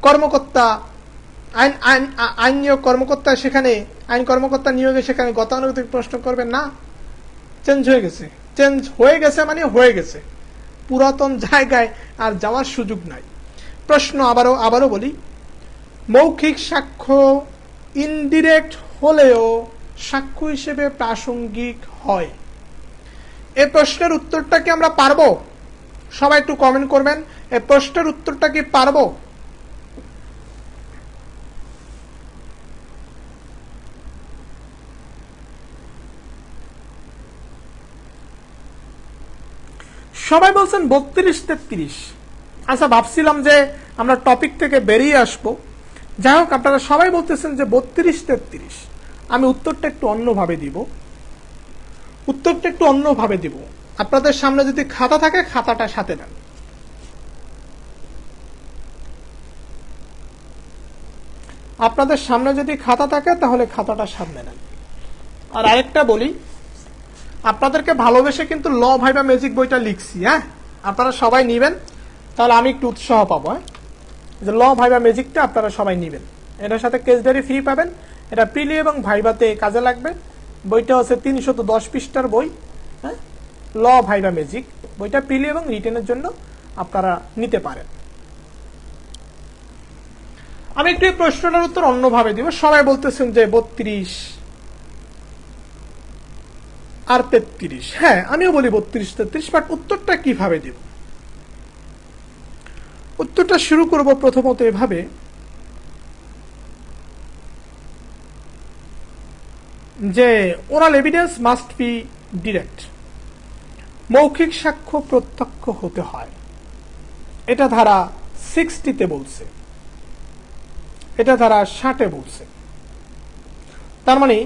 কর্মকর্তা, আইন নিয়োগ কর্মকর্তা, সেখানে আইন কর্মকর্তা নিয়োগে সেখানে গতানুগতিক প্রশ্ন করবে না। চেঞ্জ হয়ে গেছে মানে হয়ে গেছে, পুরাতন জায়গায় আর যাওয়ার সুযোগ নাই। প্রশ্ন আবারও বলি, মৌখিক সাক্ষ্য ইনডিরেক্ট হলেও সাক্ষ্য হিসেবে প্রাসঙ্গিক হয়। এই প্রশ্নের উত্তরটা কি আমরা পারবো? সবাই একটু কমেন্ট করবেন, এই প্রশ্নের উত্তরটা কি পারবো? সবাই বলছেন 32-33। আচ্ছা, ভাবছিলাম যে আমরা টপিক থেকে বেরিয়ে আসব। যাই হোক, আপনারা সবাই বলতেছেন যে 32-33। আমি উত্তরটা একটু অন্যভাবে দিব। আপনাদের সামনে যদি খাতা থাকে খাতাটা সাথে নেন। আপনাদের সামনে যদি খাতা থাকে তাহলে খাতাটা সামনে নেন। আর আরেকটা বলি, আপনাদেরকে ভালোবেসে কিন্তু ল ভাইবা ম্যাজিক বইটা লিখছি। হ্যাঁ, আপনারা সবাই নিবেন, তাহলে আমি একটু উৎসাহ পাবো। যে ল ভাইবা ম্যাজিকটা আপনারা সবাই নিবেন, এটার সাথে কেস ডায়েরি ফ্রি পাবেন। এটা প্রিলি এবং ভাইভাতে কাজে লাগবে। বইটা হচ্ছে 310 পৃষ্ঠার বই। হ্যাঁ, ল ভাইবা ম্যাজিক বইটা প্রিলি এবং রিটেনের জন্য আপনারা নিতে পারেন। আমি একটু এই প্রশ্নটার উত্তর অন্যভাবে দিব। সবাই বলতেছেন যে 32 আর 33। হ্যাঁ, আমিও বলি 32-33, বাট উত্তরটা কিভাবে দেব? উত্তরটা শুরু করব প্রথমত এভাবে, যে oral evidence must be direct. মৌখিক সাক্ষ্য প্রত্যক্ষ হতে হয়। এটা ধারা 60-তে বলছে, এটা ধারা 60-এ বলছে। তার মানে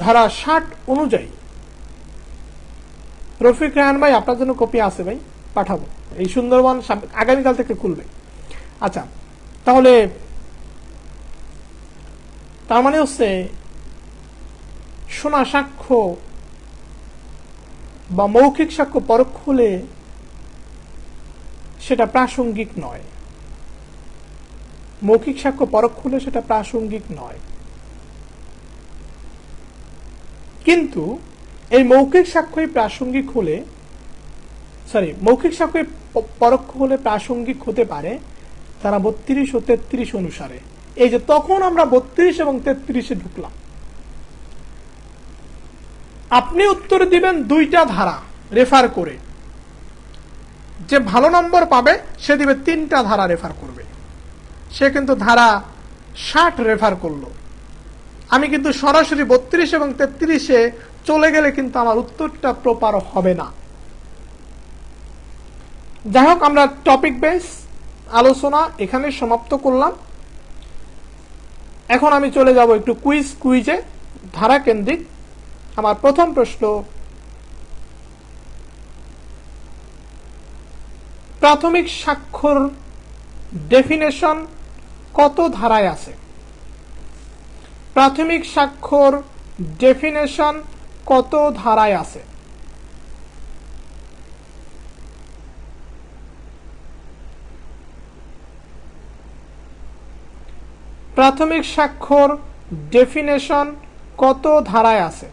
ধারা 60 অনুযায়ী, রফিক রায়হান ভাই, আপনার জন্য কপি আছে ভাই, পাঠাবো। এই সুন্দরবন আগামীকাল থেকে খুলবে। আচ্ছা, তাহলে তার মানে হচ্ছে শোনা সাক্ষ্য বা মৌখিক সাক্ষ্য পরোক্ষ হলে সেটা প্রাসঙ্গিক নয়। মৌখিক সাক্ষ্য পরোক্ষ হলে সেটা প্রাসঙ্গিক নয়। কিন্তু এই মৌখিক সাক্ষ্যই প্রাসঙ্গিক হলে, মৌখিক সাক্ষ্য পরোক্ষ হলে প্রাসঙ্গিক হতে পারে তারা 32 ও 33 অনুসারে। এই যে তখন আমরা 32 এবং 33-এ ঢুকলাম। আপনি উত্তর দিবেন দুইটা ধারা রেফার করে। যে ভালো নম্বর পাবে সে দিবে 3টা ধারা রেফার করবে। সে কিন্তু ধারা 60 রেফার করলো। আমি কিন্তু সরাসরি 32 এবং 33-এ চলে গেলে কিন্তু আমার উত্তরটা প্রপার হবে না। যাই হোক, আমরা টপিক বেস আলোচনা এখানে সমাপ্ত করলাম। এখন আমি চলে যাব একটু কুইজে, ধারা কেন্দ্রিক। আমার প্রথম প্রশ্ন, প্রাথমিক সাক্ষ্যর ডেফিনেশন কত ধারায় আছে? প্রাথমিক সাক্ষ্যর ডেফিনেশন কত ধারায় আছে? প্রাথমিক স্বাক্ষর ডেফিনেশন কত ধারায় আছে?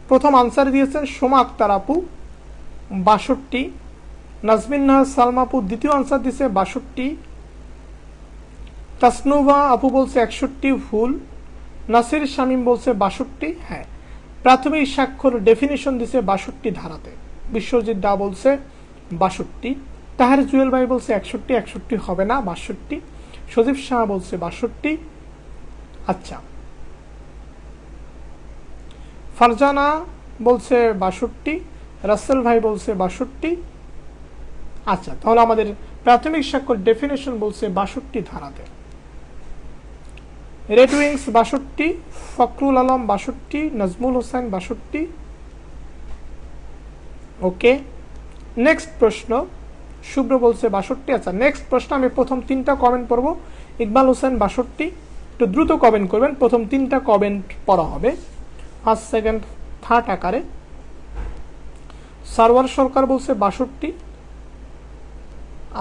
প্রথম আনসার দিয়েছেন সোমা আক্তার আপু ৬২, নাজমিন নাহার সালমা আপু দ্বিতীয় আনসার দিয়েছে ৬২, তাসনুভা আপু বলছে ৬১ ভুল, নাসির শামীম বলছে ৬২। হ্যাঁ, প্রাথমিক স্বাক্ষর ডেফিনিশন দিছে ৬২ ধারাতে। বিশ্বজিৎ দা বলছে ৬২, তাহার জুয়েল ভাই বলছে ৬১, ৬১ হবে না ৬২, সজীব শাহ বলছে ৬২। আচ্ছা, ফারজানা বলছে ৬২, রাসেল ভাই বলছে ৬২। আচ্ছা, তাহলে আমাদের প্রাথমিক স্বাক্ষর ডেফিনেশন বলছে ৬২ ধারাতে। Red wings ৬২, Fakhrul Alam ৬২, Nazmul Hossain ৬২। Okay, next প্রশ্ন। শুভ্র বলছে ৬২। আচ্ছা, নেক্সট প্রশ্ন। আমি প্রথম 3টা কমেন্ট পড়ব। ইকবাল হোসেন ৬২, একটু দ্রুত কমেন্ট করবেন, প্রথম 3টা কমেন্ট পড়া হবে ফার্স্ট সেকেন্ড থার্ড আকারে। সারওয়ার সরকার বলছে ৬২।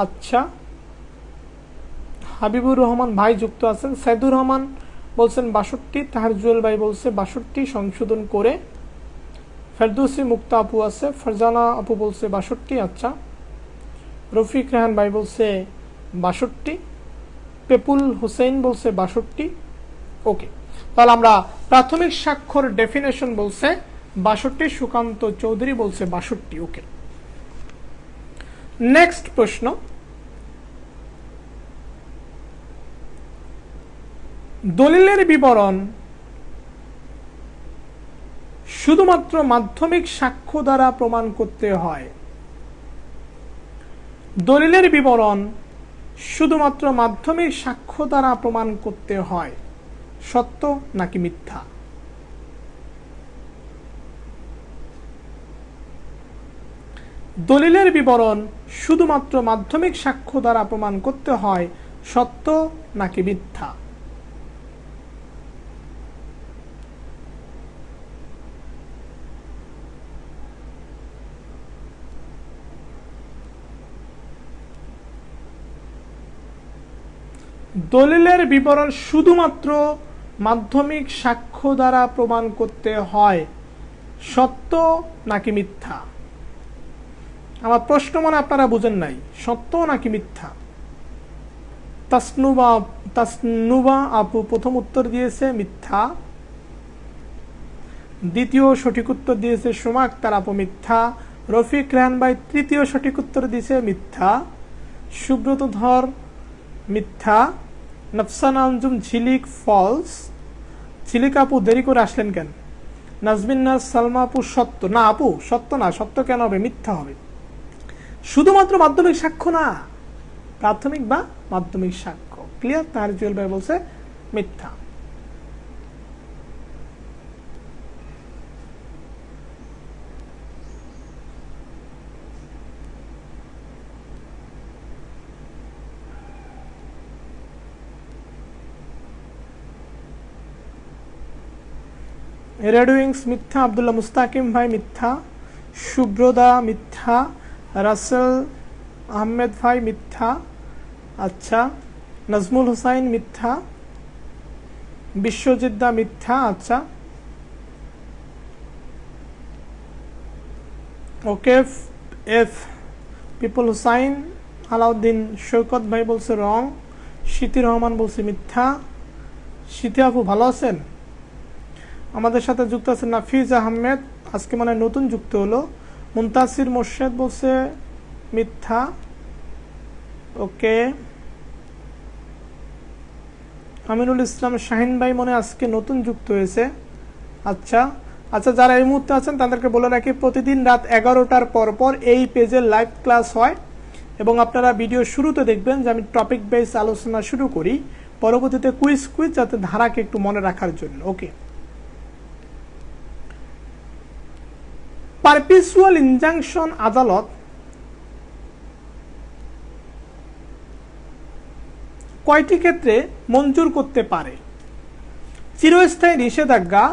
আচ্ছা, হাবিবুর রহমান ভাই যুক্ত আছেন। সাইদুর রহমান বলছেন ৬২, তাহার জুয়েল ভাই বলছে ৬২ সংশোধন করে। ফেরদৌসি মুক্তা আপু আছে, ফারজানা আপু বলছে ৬২। আচ্ছা, রফিক রেহান ভাই বলছে ৬২, পেপুল হোসেন বলছে ৬২। ওকে, তাহলে আমরা প্রাথমিক স্বাক্ষর ডেফিনেশন বলছে ৬২, সুকান্ত চৌধুরী বলছে ৬২। ওকে, নেক্সট প্রশ্ন। দলিলের বিবরণ শুধুমাত্র মাধ্যমিক সাক্ষ্য দ্বারা প্রমাণ করতে হয়। দলিলের বিবরণ শুধুমাত্র মাধ্যমিক সাক্ষ্য দ্বারা প্রমাণ করতে হয়, সত্য নাকি মিথ্যা? দলিলের বিবরণ শুধুমাত্র মাধ্যমিক সাক্ষ্য দ্বারা প্রমাণ করতে হয়, সত্য নাকি মিথ্যা? দলিলের বিবরণ শুধুমাত্র মাধ্যমিক সাক্ষ্য দ্বারা প্রমাণ করতে হয়, সত্য নাকি মিথ্যা? আমার প্রশ্ন মনে আপনারা বুঝেন নাই, সত্য নাকি মিথ্যা? তাসনুবা আপু প্রথম উত্তর দিয়েছে মিথ্যা, দ্বিতীয় সঠিক উত্তর দিয়েছে সোমা আক্তার আপু মিথ্যা, রফিক রেহান ভাই তৃতীয় সঠিক উত্তর দিয়েছে মিথ্যা, সুব্রত ধর মিথ্যা, নফসানা আঞ্জুম ঝিলিক ফলস। ঝিলিক আপু দেরি করে আসলেন কেন? নাজমিন নাজ সালমা আপু সত্য। না আপু, সত্য না, সত্য কেন হবে? মিথ্যা হবে। শুধুমাত্র মাধ্যমিক সাক্ষ্য না, প্রাথমিক বা মাধ্যমিক সাক্ষ্য। ক্লিয়ার? তাহার জুয়েল ভাই বলছে মিথ্যা। রেড উইংস মিথ্যা, আব্দুল্লাহ মুস্তাকিম ভাই মিথ্যা, শুভ্রদা মিথ্যা, রাসেল আহমেদ ভাই মিথ্যা। আচ্ছা, নাজমুল হোসাইন মিথ্যা, বিশ্বজিৎ দা মিথ্যা। আচ্ছা, ওকে, এফ পিপল হুসাইন, আলাউদ্দিন শৌকত ভাই বলছে রং, স্মৃতি রহমান বলছে মিথ্যা। স্মৃতি আপু ভালো আছেন? আমাদের সাথে যুক্ত আছেন নাফিজ আহমেদ, আজকে মানে নতুন যুক্ত হলো। মুনতাসির মোর্শেদ বলছে মিথ্যা। ওকে, আমিনুল ইসলাম শাহিন ভাই মনে আজকে নতুন যুক্ত হয়েছে। আচ্ছা আচ্ছা, যারা এই মুহূর্তে আছেন তাদেরকে বলে রাখি, প্রতিদিন রাত 11টার পর এই পেজে লাইভ ক্লাস হয় এবং আপনারা ভিডিও শুরুতে দেখবেন যে আমি টপিক বেস আলোচনা শুরু করি, পরবর্তীতে কুইজ যাতে ধারাকে একটু মনে রাখার জন্য। ওকে, পারপিচুয়াল ইনজাংশন আদালত কয়টি ক্ষেত্রে মঞ্জুর করতে পারে? চিরস্থায়ী নিষেধাজ্ঞা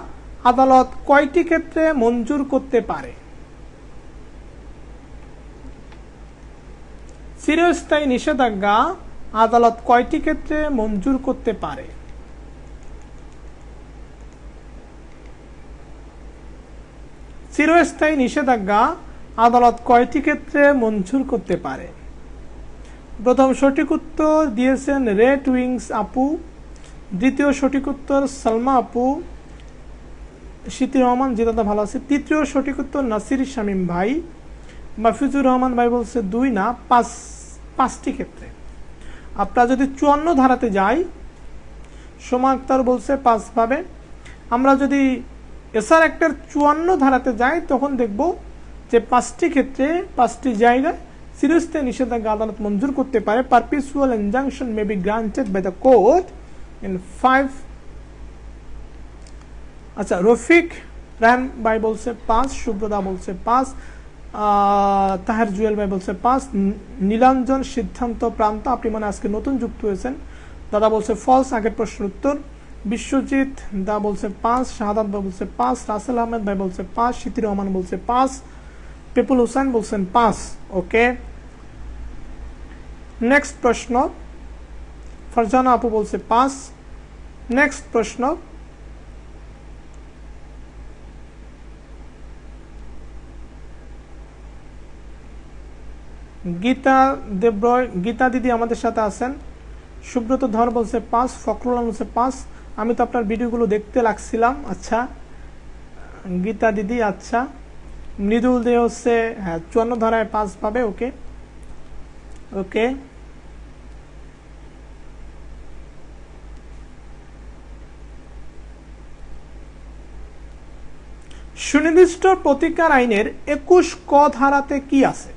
আদালত কয়টি ক্ষেত্রে মঞ্জুর করতে পারে? চিরস্থায়ী নিষেধাজ্ঞা আদালত কয়টি ক্ষেত্রে মঞ্জুর করতে পারে? চিরস্থায়ী নিষেধাজ্ঞা আদালত কয়টি ক্ষেত্রে মঞ্জুর করতে পারে? প্রথম সঠিক উত্তর দিয়েছেন রেড উইংস আপু, দ্বিতীয় সঠিক উত্তর সালমা আপু, শীতি রহমান জিদাদা ভালো আছে, তৃতীয় সঠিক উত্তর নাসির শামীম ভাই, মাফিজুর রহমান ভাই বলছে 2 না 5টি ক্ষেত্রে। আপনারা যদি 54 ধারাতে যাই, সোমা আক্তার বলছে 5 ভাবে। আমরা যদি এসআর অ্যাক্টের 54 ধারাতে যাই তখন দেখব যে 5টি ক্ষেত্রে 5টি জায়গায় চিরস্থায়ী নিষেধাজ্ঞা আদালত মঞ্জুর করতে পারে। Perpetual injunction may be granted by the court in 5। আচ্ছা, রফিক রায়হান ভাই বলছে 5, সুব্রতা বলছে 5, তাহের জুয়েল ভাই বলছে 5, নীলাঞ্জন সিদ্ধান্ত প্রান্ত, আপনি মানে আজকে নতুন যুক্ত হয়েছেন, দাদা বলছে ফলস, আগের প্রশ্নের উত্তর। বিশ্বজিৎ দা বলছে 5, শাহাদাত ভাই বলছে 5, রাসেল আহমেদ ভাই বলছে 5, শীতি রহমান বলছে 5, পেপুল হোসেন বলছেন 5। ওকে, নেক্সট প্রশ্ন, ফারজানা আপু বলছে 5। নেক্সট প্রশ্ন, গীতা দেবরয়, গীতা দিদি আমাদের সাথে আছেন। সুব্রত ধর বলছে 5, ফখরুল বলছে 5। আমি তো আপনার ভিডিওগুলো দেখতে লাগছিলাম। আচ্ছা গীতা দিদি, আচ্ছা মৃদুল দে হচ্ছে, হ্যাঁ 54 ধারায় 5 পাবে। ওকে ওকে, সুনির্দিষ্ট প্রতিকার আইনের 21 ক ধারাতে কি আছে?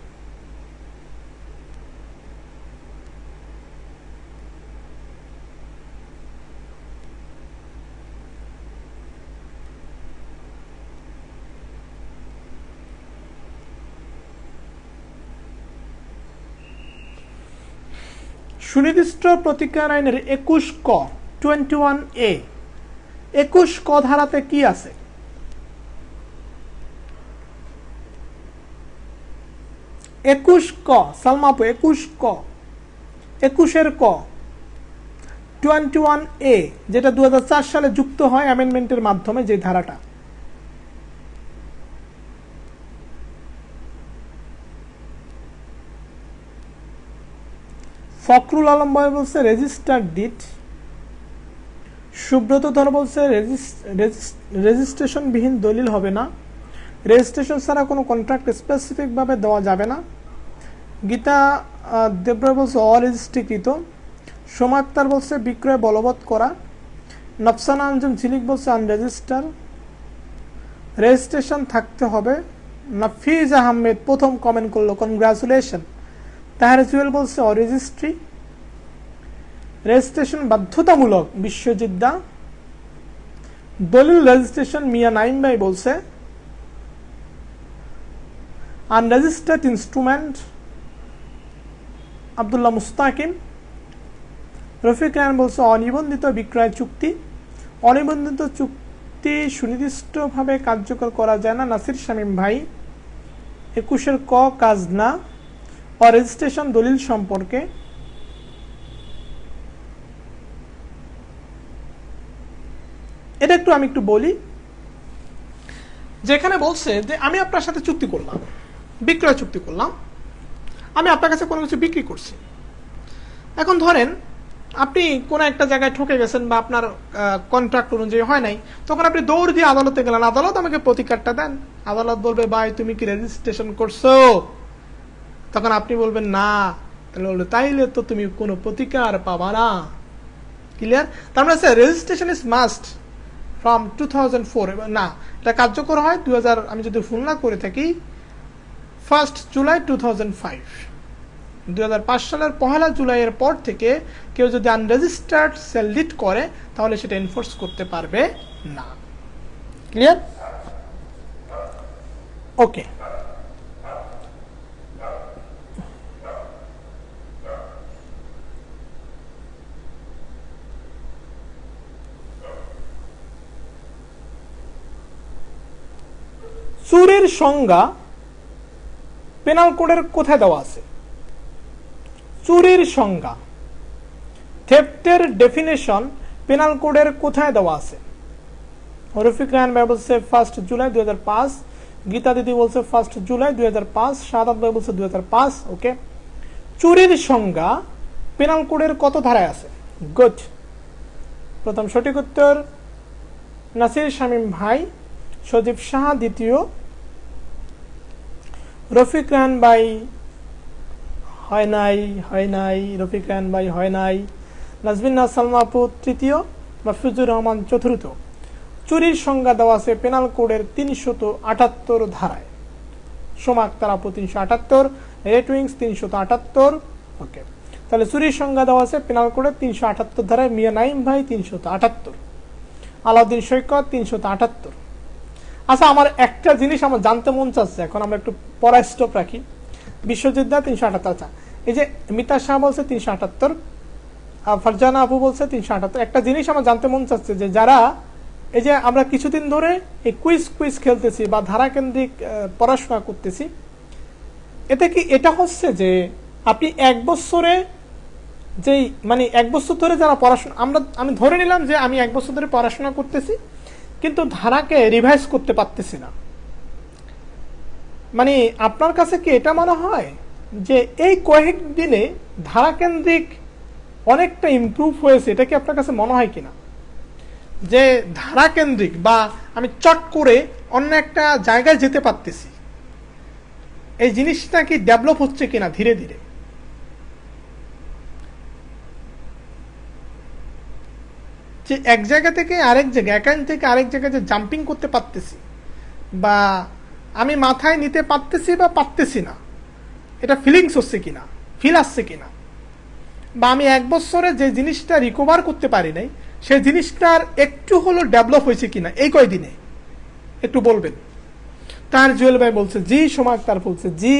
সুনির্দিষ্ট প্রতিকার আইনের 21 ক 21A 21 ক ধারাতে কি আছে? 21 ক, সালমা আপু 21 ক, 21 ক 21A, যেটা 2004 সালে যুক্ত হয় অ্যামেন্ডমেন্টের মাধ্যমে, যে ধারাটা। ফখরুল আলম ভাই বলছে রেজিস্টার্ড ডিট, সুব্রত ধর বলছে রেজিস্ট্রেশনবিহীন দলিল হবে না, রেজিস্ট্রেশন ছাড়া কোনো কন্ট্রাক্ট স্পেসিফিকভাবে দেওয়া যাবে না। গীতা দেবরায় বলছে অরেজিস্ট্রিকৃত, সোমা আক্তার বলছে বিক্রয় বলবৎ করা, নফসানা আঞ্জুম ঝিলিক বলছে আনরেজিস্টার, রেজিস্ট্রেশন থাকতে হবে। নাফিজ আহমেদ প্রথম কমেন্ট করলো, কনগ্রাচুলেশন। তাহের জুয়েল বলছে অরেজিস্ট্রি, রেজিস্ট্রেশন বাধ্যতামূলক, বিশ্বজিৎ দা। দলিল রেজিস্ট্রেশন মিয়া নাইম ভাই বলছে আনরেজিস্টার্ড ইনস্ট্রুমেন্ট, আব্দুল্লাহ মুস্তাকিম। রফিক রায়হান বলছে অনিবন্ধিত বিক্রয় চুক্তি, অনিবন্ধিত চুক্তি সুনির্দিষ্টভাবে কার্যকর করা যায় না, নাসির শামীম ভাই। 21 ক কাজ না, রেজিস্ট্রেশন দলিল সম্পর্কে। এটা আমি একটু বলি, যেখানে বলছে যে আমি আপনার সাথে চুক্তি করলাম, বিক্রয় চুক্তি করলাম, আমি আপনার কাছে কোনো কিছু বিক্রি করছি। এখন ধরেন আপনি কোনো একটা জায়গায় ঠকে গেছেন বা আপনার কন্ট্রাক্ট অনুযায়ী হয় নাই, তখন আপনি দৌড় দিয়ে আদালতে গেলেন, আদালত আমাকে প্রতিকারটা দেন। আদালত বলবে ভাই তুমি কি রেজিস্ট্রেশন করছো? তখন আপনি বলবেন না, তাহলে বলবে তাইলে তো তুমি কোনো প্রতিকার পাবা না। ক্লিয়ার? তার মানে রেজিস্ট্রেশন ইজ মাস্ট ফ্রম 2004। না, এটা কার্যকর হয় 2000, আমি যদি ভুল না করে থাকি 1 জুলাই 2005। 2005 সালের 1 জুলাইয়ের পর থেকে কেউ যদি আনরেজিস্টার্ড সেল ডিড করে তাহলে সেটা এনফোর্স করতে পারবে না। ক্লিয়ার? ওকে, চুরির সংজ্ঞা পেনাল কোডের কোথায় দেওয়া আছে? চুরির সংজ্ঞা, থেফটের ডেফিনেশন পেনাল কোডের কোথায় দেওয়া আছে? রফিক রায়হান ভাই বলছে 1 জুলাই 2005, গীতা দিদি বলছে 1 জুলাই 2005, শাহাদাত ভাই বলছে 2005। ওকে, চুরির সংজ্ঞা পেনাল কোডের কত ধারায় আছে? গুড, প্রথম সঠিক উত্তর নাসির শামীম ভাই, সজীব শাহ দ্বিতীয়, রফিক রায়হান ভাই হয় নাই, রফিক রায়হান ভাই হয় নাই, নাজমিন সালমা আপু তৃতীয়, মাহফুজুর রহমান চতুর্থ। চুরির সংজ্ঞা দেওয়া আছে পেনাল কোডের 378 ধারায়। সোমা আক্তার আপু 378, রেড উইংস 378। ওকে, তাহলে চুরির সংজ্ঞা দেওয়া আছে পেনাল কোডের 378 ধারায়। মিয়া নাইম ভাই 378, আলাউদ্দিন সৈকত 378। আচ্ছা, আমার একটা জিনিস আমার জানতে মন চাচ্ছে, এখন আমরা একটু পড়া স্টপ রাখি। বিশ্বজিৎ দা 378। আচ্ছা, এই যে মিতা শাহ বলছে 378, ফারজানা আপু বলছে 378। একটা জিনিস আমার জানতে মন চাচ্ছে যে যারা এই যে আমরা কিছুদিন ধরে এই কুইজ খেলতেছি বা ধারাকেন্দ্রিক পড়াশোনা করতেছি, এতে কি এটা হচ্ছে যে আপনি এক বছরে যেই মানে এক বছর ধরে যারা পড়াশোনা, আমি ধরে নিলাম যে আমি এক বছর ধরে পড়াশোনা করতেছি কিন্তু ধারাকে রিভাইজ করতে পারতেছি না, মানে আপনার কাছে কি এটা মনে হয় যে এই কয়েকদিনে ধারাকেন্দ্রিক অনেকটা ইমপ্রুভ হয়েছে? এটা কি আপনার কাছে মনে হয় কিনা যে ধারাকেন্দ্রিক বা আমি চট করে অন্য একটা জায়গায় যেতে পারতেছি, এই জিনিসটা কি ডেভেলপ হচ্ছে কিনা ধীরে ধীরে? যে এক জায়গা থেকে আরেক জায়গায়, একান থেকে আরেক জায়গায় যে জাম্পিং করতে পারতেছি বা আমি মাথায় নিতে পারতেছি বা পারতেছি না, এটা ফিলিংস হচ্ছে কিনা, ফিল আসছে কিনা, বা আমি এক বছরে যে জিনিসটা রিকভার করতে পারি নাই সেই জিনিসটার একটু হলো ডেভেলপ হয়েছে কিনা এই কয়দিনে একটু বলবেন। তার জুয়েল ভাই বলছে জি, সোমা আক্তার বলছে জি,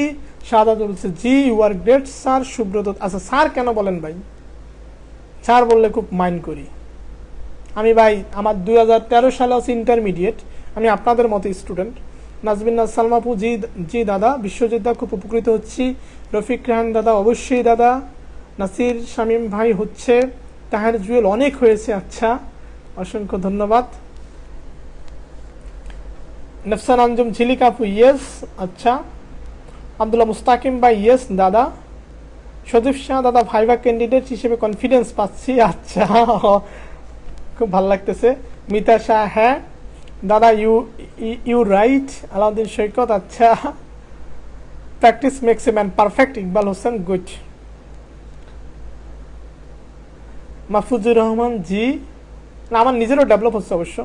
শাহাদাত বলছে জি, you are great sir, Subrata. আচ্ছা, স্যার কেন বলেন ভাই? স্যার বললে খুব মাইন্ড করি আমি ভাই। আমার 2013 সালে আছে ইন্টারমিডিয়েট, আমি আপনাদের মতো স্টুডেন্ট। নাজমিন সালমাপু জি জি দাদা, বিশ্বজিৎ দা খুব উপকৃত হচ্ছি, রফিক রায়হান দাদা অবশ্যই দাদা, নাসির শামীম ভাই হচ্ছে, তাহের জুয়েল অনেক হয়েছে, আচ্ছা অসংখ্য ধন্যবাদ। নফসান আঞ্জুম ঝিলিক আপু ইয়েস, আচ্ছা। আব্দুল্লাহ মুস্তাকিম ভাই ইয়েস দাদা। সজীব শাহ দাদা ভাইভা ক্যান্ডিডেট হিসেবে কনফিডেন্স পাচ্ছি, আচ্ছা খুব ভালো লাগতেছে। মিতা শাহ হ্যাঁ দাদা, ইউ রাইট। আলাউদ্দিন সৈকত আচ্ছা। Practice makes a man perfect, Iqbal Hossain good. Mahfuzur Rahman জি, না আমার নিজেরও ডেভেলপ হচ্ছে অবশ্য।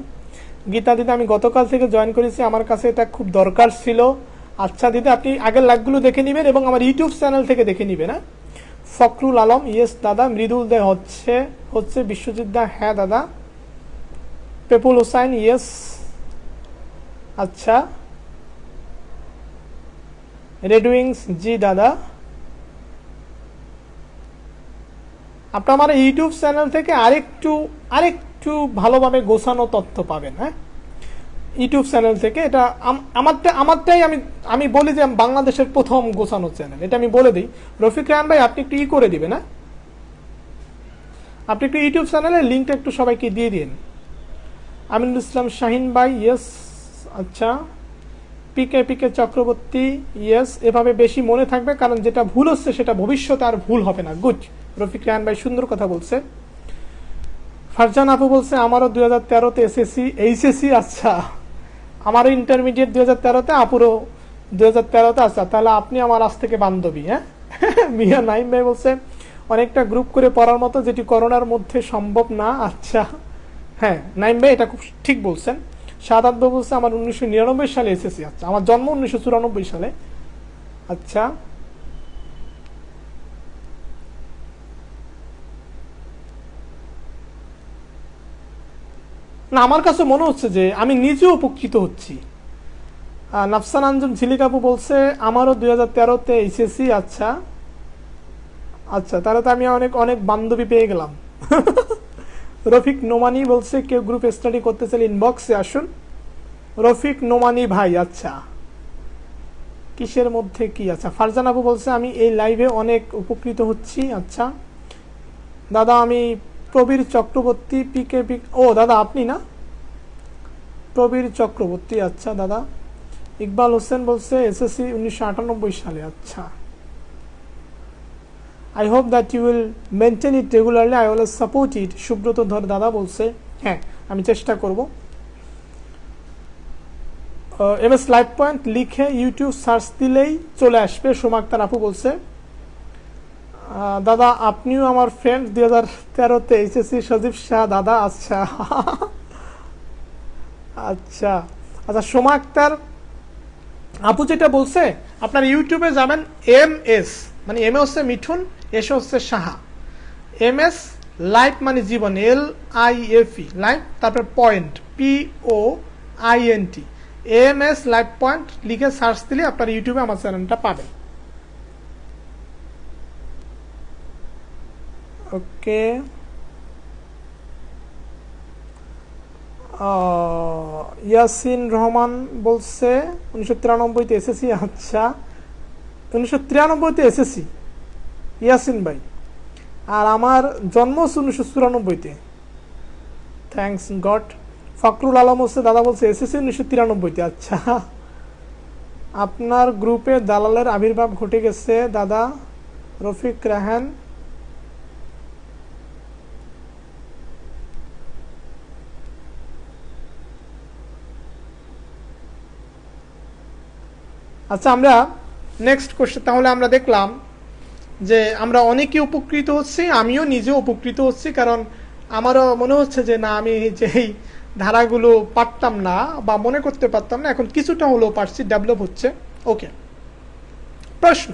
গীতা দিদি আমি গতকাল থেকে জয়েন করেছি, আমার কাছে এটা খুব দরকার ছিল। আচ্ছা দিদি, আপনি আগের লাইভগুলো দেখে নেবেন এবং আমার ইউটিউব চ্যানেল থেকে দেখে নেবেন। হ্যাঁ, ফখরুল আলম ইয়েস দাদা, মৃদুল দে হচ্ছে বিশ্বজিৎ দা হ্যাঁ দাদা, পেপুল হোসাইন ইয়েস আচ্ছা, রেড উইংস জি দাদা। আপনি আমার ইউটিউব চ্যানেল থেকে আরেকটু ভালোভাবে গোছানো তথ্য পাবেন। হ্যাঁ, ইউটিউব চ্যানেল থেকে এটা আমারটাই আমি বলি যে বাংলাদেশের প্রথম গোছানো চ্যানেল, এটা আমি বলে দিই। রফিক রায়হান ভাই আপনি একটু করে দিবেন, হ্যাঁ আপনি একটু ইউটিউব চ্যানেলের লিঙ্কটা একটু সবাইকে দিয়ে দিন। আমিনুল ইসলাম শাহিন ভাই ইয়েস আচ্ছা, পিকে চক্রবর্তী ইয়েস। এভাবে বেশি মনে থাকবে, কারণ যেটা ভুল হচ্ছে সেটা ভবিষ্যতে আর ভুল হবে না। গুড, রফিক রায়হান ভাই সুন্দর কথা বলছে। ফারজান আপু বলছে আমারও 2013-তে এসএসসি এইচএসসি, আচ্ছা আমারও ইন্টারমিডিয়েট 2013-তে, আপুরও 2013-তে। আচ্ছা, তাহলে আপনি আমার আজ থেকে বান্ধবী। হ্যাঁ, মিয়া নাইম ভাই বলছে অনেকটা গ্রুপ করে পড়ার মতো, যেটি করোনার মধ্যে সম্ভব না। আচ্ছা হ্যাঁ নাইম ভাই এটা খুব ঠিক বলছেন। শাহাদাত ভাই বলছে আমার 1999 সালে এসএসসি, আচ্ছা আমার জন্ম 1994 সালে। আচ্ছা, না আমার কাছে মনে হচ্ছে যে আমি নিজেও উপকৃত হচ্ছি। নাফসান আঞ্জুম ঝিলিকাপু বলছে আমারও 2013-তে এইচএসসি, আচ্ছা আচ্ছা, তাহলে তো আমি অনেক বান্ধবী পেয়ে গেলাম। রফিক নোমানি বলছে কেউ গ্রুপ স্টাডি করতে চাইলে ইনবক্সে আসুন। রফিক নোমানি ভাই আচ্ছা, কিসের মধ্যে কি? আচ্ছা, ফারজান আপু বলছে আমি এই লাইভে অনেক উপকৃত হচ্ছি। আচ্ছা দাদা, আমি প্রবীর চক্রবর্তী পিকে পিক, ও দাদা আপনি না, প্রবীর চক্রবর্তী। আচ্ছা দাদা। ইকবাল হোসেন বলছে এসএসসি 1998 সালে। আচ্ছা, I hope that you will maintain it regularly, I always support it. Subrata Dhar দাদা বলছে হ্যাঁ আমি চেষ্টা করব। এমএস লাইভ পয়েন্ট লিখে ইউটিউব সার্চ দিলেই চলে আসবে, সোমা আক্তার আপু বলছে। দাদা আপনিও আমার ফ্রেন্ড 2013-তে এইচএসসি সজীব শাহ দাদা। আচ্ছা আচ্ছা আচ্ছা, সোমা আক্তার আপু যেটা বলছে, আপনার ইউটিউবে যাবেন এমএস মানে এম এ হচ্ছে মিঠুন, এস হচ্ছে সাহা, এমএস লাইভ মানে জীবন, LIFE লাইভ, তারপর point POINT, MS live point লিখে সার্চ দিলে আপনার ইউটিউবে আমার চ্যানেলটা পাবেন। ওকে, ইয়াসিন রহমান বলছে 1993-তে এসএসসি। আচ্ছা 1993-তে এসএসসি ইয়াসিন ভাই, আর আমার জন্ম 1994-তে। Thanks God. ফখরুল আলম হচ্ছে দাদা বলছে এসএসসি 1993-তে। আচ্ছা, আপনার গ্রুপে দালালের আবির্ভাব ঘটে গেছে দাদা। রফিক রাহান, আচ্ছা আমরা নেক্সট কোশ্চেন, তাহলে আমরা দেখলাম যে আমরা অনেকে উপকৃত হচ্ছি, আমিও নিজেও উপকৃত হচ্ছি, কারণ আমারও মনে হচ্ছে যে না আমি যেই ধারাগুলো পারতাম না বা মনে করতে পারতাম না, এখন কিছুটা হলেও পারছি, ডেভেলপ হচ্ছে। ওকে, প্রশ্ন,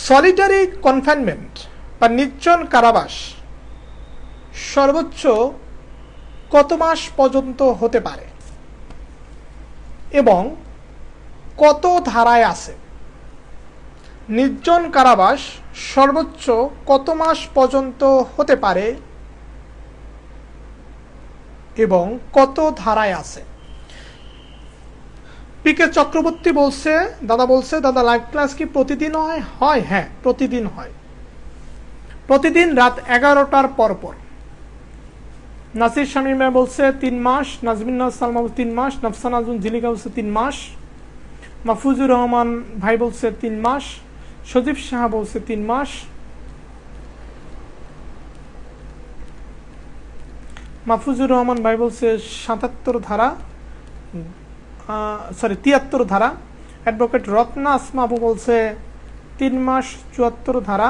সলিটারি কনফাইনমেন্ট বা নির্জন কারাবাস সর্বোচ্চ কত মাস পর্যন্ত হতে পারে এবং কত ধারায় আছে? নির্জন কারাবাস সর্বোচ্চ কত মাস পর্যন্ত হতে পারে এবং কত ধারায় আছে? পিকে চক্রবর্তী বলছে দাদা লাইভ ক্লাস কি প্রতিদিন হয়? হ্যাঁ প্রতিদিন হয়, প্রতিদিন রাত 11টার পর। নাসির শামীমা বলছে 3 মাস, নাজমিন সালমা 3 মাস, নফসান আজম জিলিকা বলছে 3 মাস, মাহফুজুর রহমান ভাই বলছে 3 মাস, সজীব শাহ বলছে 3 মাস, মাহফুজুর রহমান ভাই বলছে 77 ধারা, 73 ধারা। অ্যাডভোকেট রত্না আসমা আপু বলছে 3 মাস 74 ধারা।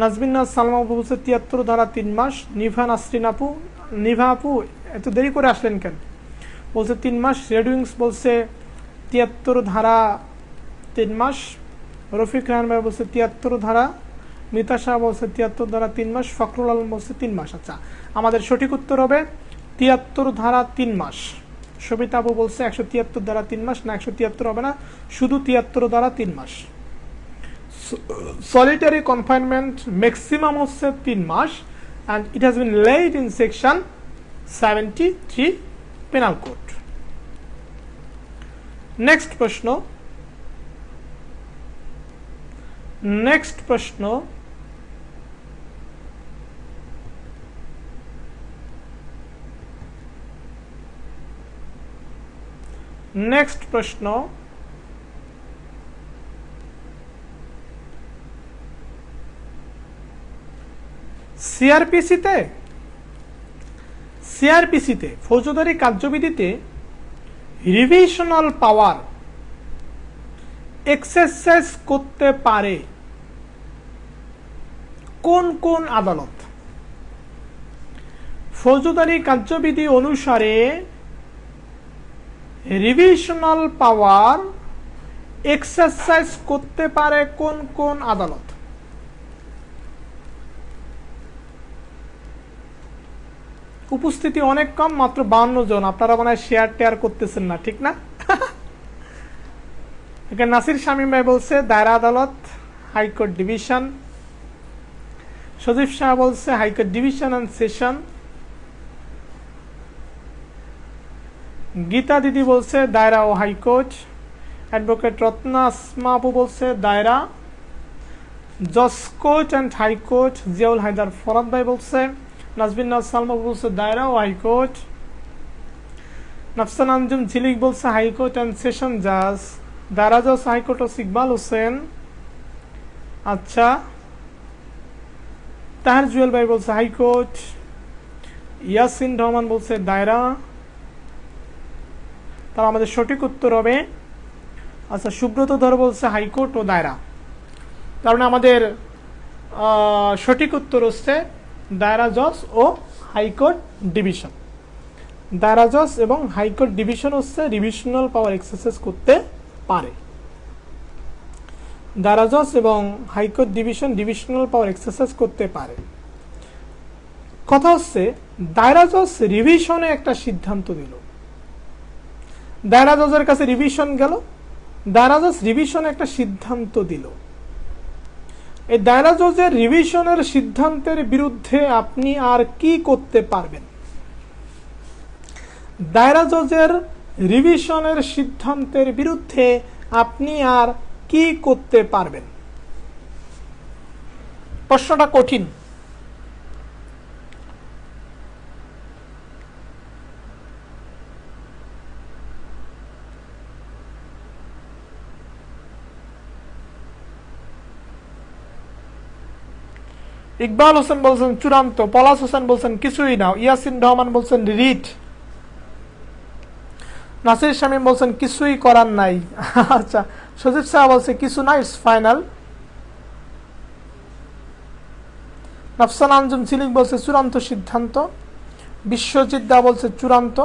নাজমিন সালমা আপু বলছে 73 ধারা 3 মাস। নিভা আপু এত দেরি করে আসলেন কেন? বলছে 3 মাস। রেডউইংস বলছে 73 ধারা 3 মাস। রফিক রাহান ভাই বলছে 73 ধারা। মিতা শাহ বলছে 73 ধারা 3 মাস। ফখরুল আলম বলছে 3 মাস। আচ্ছা, আমাদের সঠিক উত্তর হবে 73 ধারা 3 মাস। সবিতা আপু বলছে 173 ধারা 3 মাস। না, 173 হবে না, শুধু 73 ধারা 3 মাস। solitary confinement maximum হচ্ছে 3 মাস and it has been laid in section 73 penal code. next প্রশ্ন, next প্রশ্ন, next প্রশ্ন, সিআরপিসিতে ফৌজদারি কার্যবিধিতে রিভিশনাল পাওয়ার এক্সারসাইজ করতে পারে কোন কোন আদালত? ফৌজদারি কার্যবিধি অনুসারে রিভিশনাল পাওয়ার এক্সারসাইজ করতে পারে কোন কোন আদালত? উপস্থিতি অনেক কম, মাত্র 52 জন। আপনারা মনে হয় শেয়ার টেয়ার করতেছেন না, ঠিক না? এখানে নাসির শামীম ভাই বলছে দায়রা আদালত, হাইকোর্ট ডিভিশন। সজীব শাহ বলছে high court division and session. Gita দিদি বলছে দায়রা ও হাইকোর্ট। অ্যাডভোকেট রত্না আসমা আপু বলছে দায়রা জজ court and high court. Ziaul Haider Farad ভাই বলছে। নাজবিন নাজ সালমা বলছে দায়রা ও হাইকোর্ট। নাফসান আঞ্জুম ঝিলিক বলছে হাইকোর্ট অ্যান্ড সেশন জাজ। দায়রা জজ হাইকোর্ট ও ইকবাল হোসেন। আচ্ছা, তাহার জুয়েল ভাই বলছে হাইকোর্ট। ইয়াসিন রহমান বলছে দায়রা। তার আমাদের সঠিক উত্তর হবে, আচ্ছা সুব্রত ধর বলছে হাইকোর্ট ও দায়রা। তার মানে আমাদের সঠিক উত্তর হচ্ছে দায়রা জজ ও হাইকোর্ট ডিভিশন। দায়রা জজ এবং হাইকোর্ট ডিভিশন হচ্ছে রিভিশনাল পাওয়ার এক্সারসাইজ করতে পারে। দায়রা জজ এবং হাইকোর্ট ডিভিশন ডিভিশনাল পাওয়ার এক্সারসাইজ করতে পারে। কথা হচ্ছে দায়রা জজ রিভিশনে একটা সিদ্ধান্ত দিল, দায়রা জজের কাছে রিভিশন গেল, দায়রা জজ রিভিশনে একটা সিদ্ধান্ত দিল। এই দায়রা জজের রিভিশনের সিদ্ধান্তের বিরুদ্ধে আপনি আর কি করতে পারবেন? দায়রা জজের রিভিশনের সিদ্ধান্তের বিরুদ্ধে আপনি আর কি করতে পারবেন? প্রশ্নটা কঠিন। ইকবাল হোসেন বলছেন চূড়ান্ত। পলাশ হোসেন বলছেন কিছুই না। ইয়াসিন রহমান বলছেন রিট। নাসির শামীম বলছেন কিছুই করার নাই। আচ্ছা, সজীব সাহা বলছে কিছু না, ইটস ফাইনাল। নাফসান আঞ্জুম ঝিলিক বলছে চূড়ান্ত সিদ্ধান্ত। বিশ্বজিৎ দা বলছে চূড়ান্ত।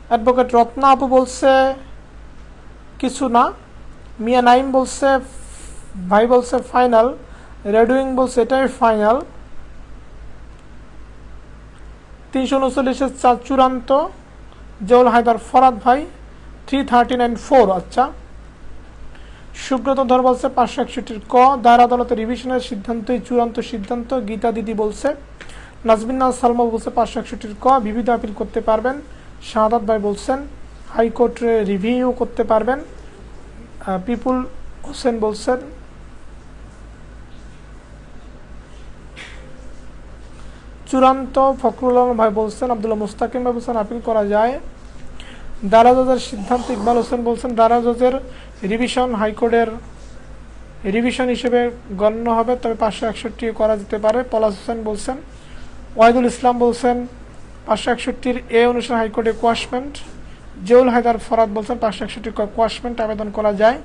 অ্যাডভোকেট রত্না আপু বলছে কিছু না। মিয়া নাইম বলছে ভাই বলছে ফাইনাল। রেডউইং বলছে এটাই ফাইনাল। 339-এর চূড়ান্ত। জিয়াউল হায়দার ফরাদ ভাই 339-4। আচ্ছা, সুব্রত ধর বলছে 561 ক। দায়রা আদালতের রিভিশনের সিদ্ধান্তই চূড়ান্ত সিদ্ধান্ত। গীতা দিদি বলছে। নাজবিন নাজ সালমা বলছে 561 ক বিবিধ আপিল করতে পারবেন। শাহাদাত ভাই বলছেন হাইকোর্টে রিভিউ করতে পারবেন। পিপুল হোসেন বলছেন চূড়ান্ত। ফখরুল আলম ভাই বলছেন। আব্দুল্লাহ মুস্তাকিম ভাই বলছেন আপিল করা যায়। দায়রা জজের সিদ্ধান্ত। ইকবাল হোসেন বলছেন দায়রা জজের রিভিশন হাইকোর্টের রিভিশন হিসেবে গণ্য হবে, তবে 561 করা যেতে পারে। পলাশ হোসেন বলছেন। ওয়াহিদুল ইসলাম বলছেন 561 এ অনুসারে হাইকোর্টে কোয়াশমেন্ট। জিয়াউল হায়দার ফরাদ বলছেন 561 কোয়াশমেন্ট আবেদন করা যায়।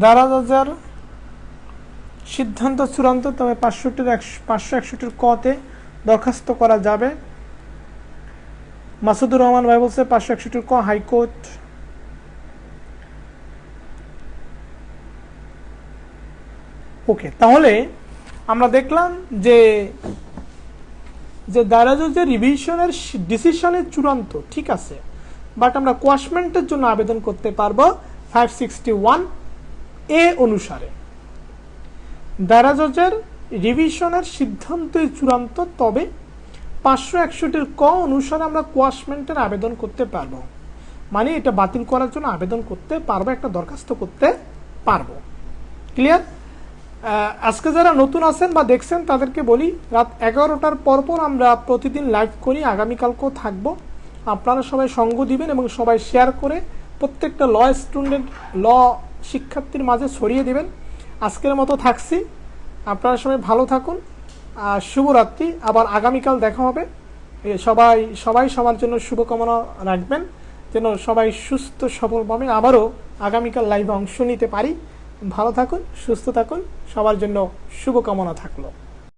দায়রা জজের সিদ্ধান্ত চূড়ান্ত, তবে 561 কতে দরখাস্ত করা যাবে। মাসুদুর রহমান ভাই বলছে 561 ক হাইকোর্ট। ওকে, তাহলে আমরা দেখলাম যে দায়রা জজের রিভিশনের ডিসিশনের চূড়ান্ত ঠিক আছে, বাট আমরা কোয়াশমেন্টের জন্য আবেদন করতে পারবো 561 এ অনুসারে। দায়রা জজের রিভিশনের সিদ্ধান্তই চূড়ান্ত, তবে 561 ক অনুসারে আমরা কোয়াশমেন্টের আবেদন করতে পারবো, মানে এটা বাতিল করার জন্য আবেদন করতে পারবো, একটা দরখাস্ত করতে পারবো। ক্লিয়ার? আজকে যারা নতুন আছেন বা দেখছেন তাদেরকে বলি, রাত 11টার পরপর আমরা প্রতিদিন লাইভ করি, আগামীকালকেও থাকবো। আপনারা সবাই সঙ্গ দিবেন এবং সবাই শেয়ার করে প্রত্যেকটা ল স্টুডেন্ট, ল শিক্ষার্থীর মাঝে ছড়িয়ে দিবেন। আজকের মতো থাকছি, আপনারা সবাই ভালো থাকুন। শুভরাত্রি। আবার আগামীকাল দেখা হবে। সবাই সবার জন্য শুভকামনা রাখবেন, যেন সবাই সুস্থ সবলভাবে আবারও আগামীকাল লাইভে অংশ নিতে পারি। ভালো থাকুন, সুস্থ থাকুন, সবার জন্য শুভকামনা থাকলো।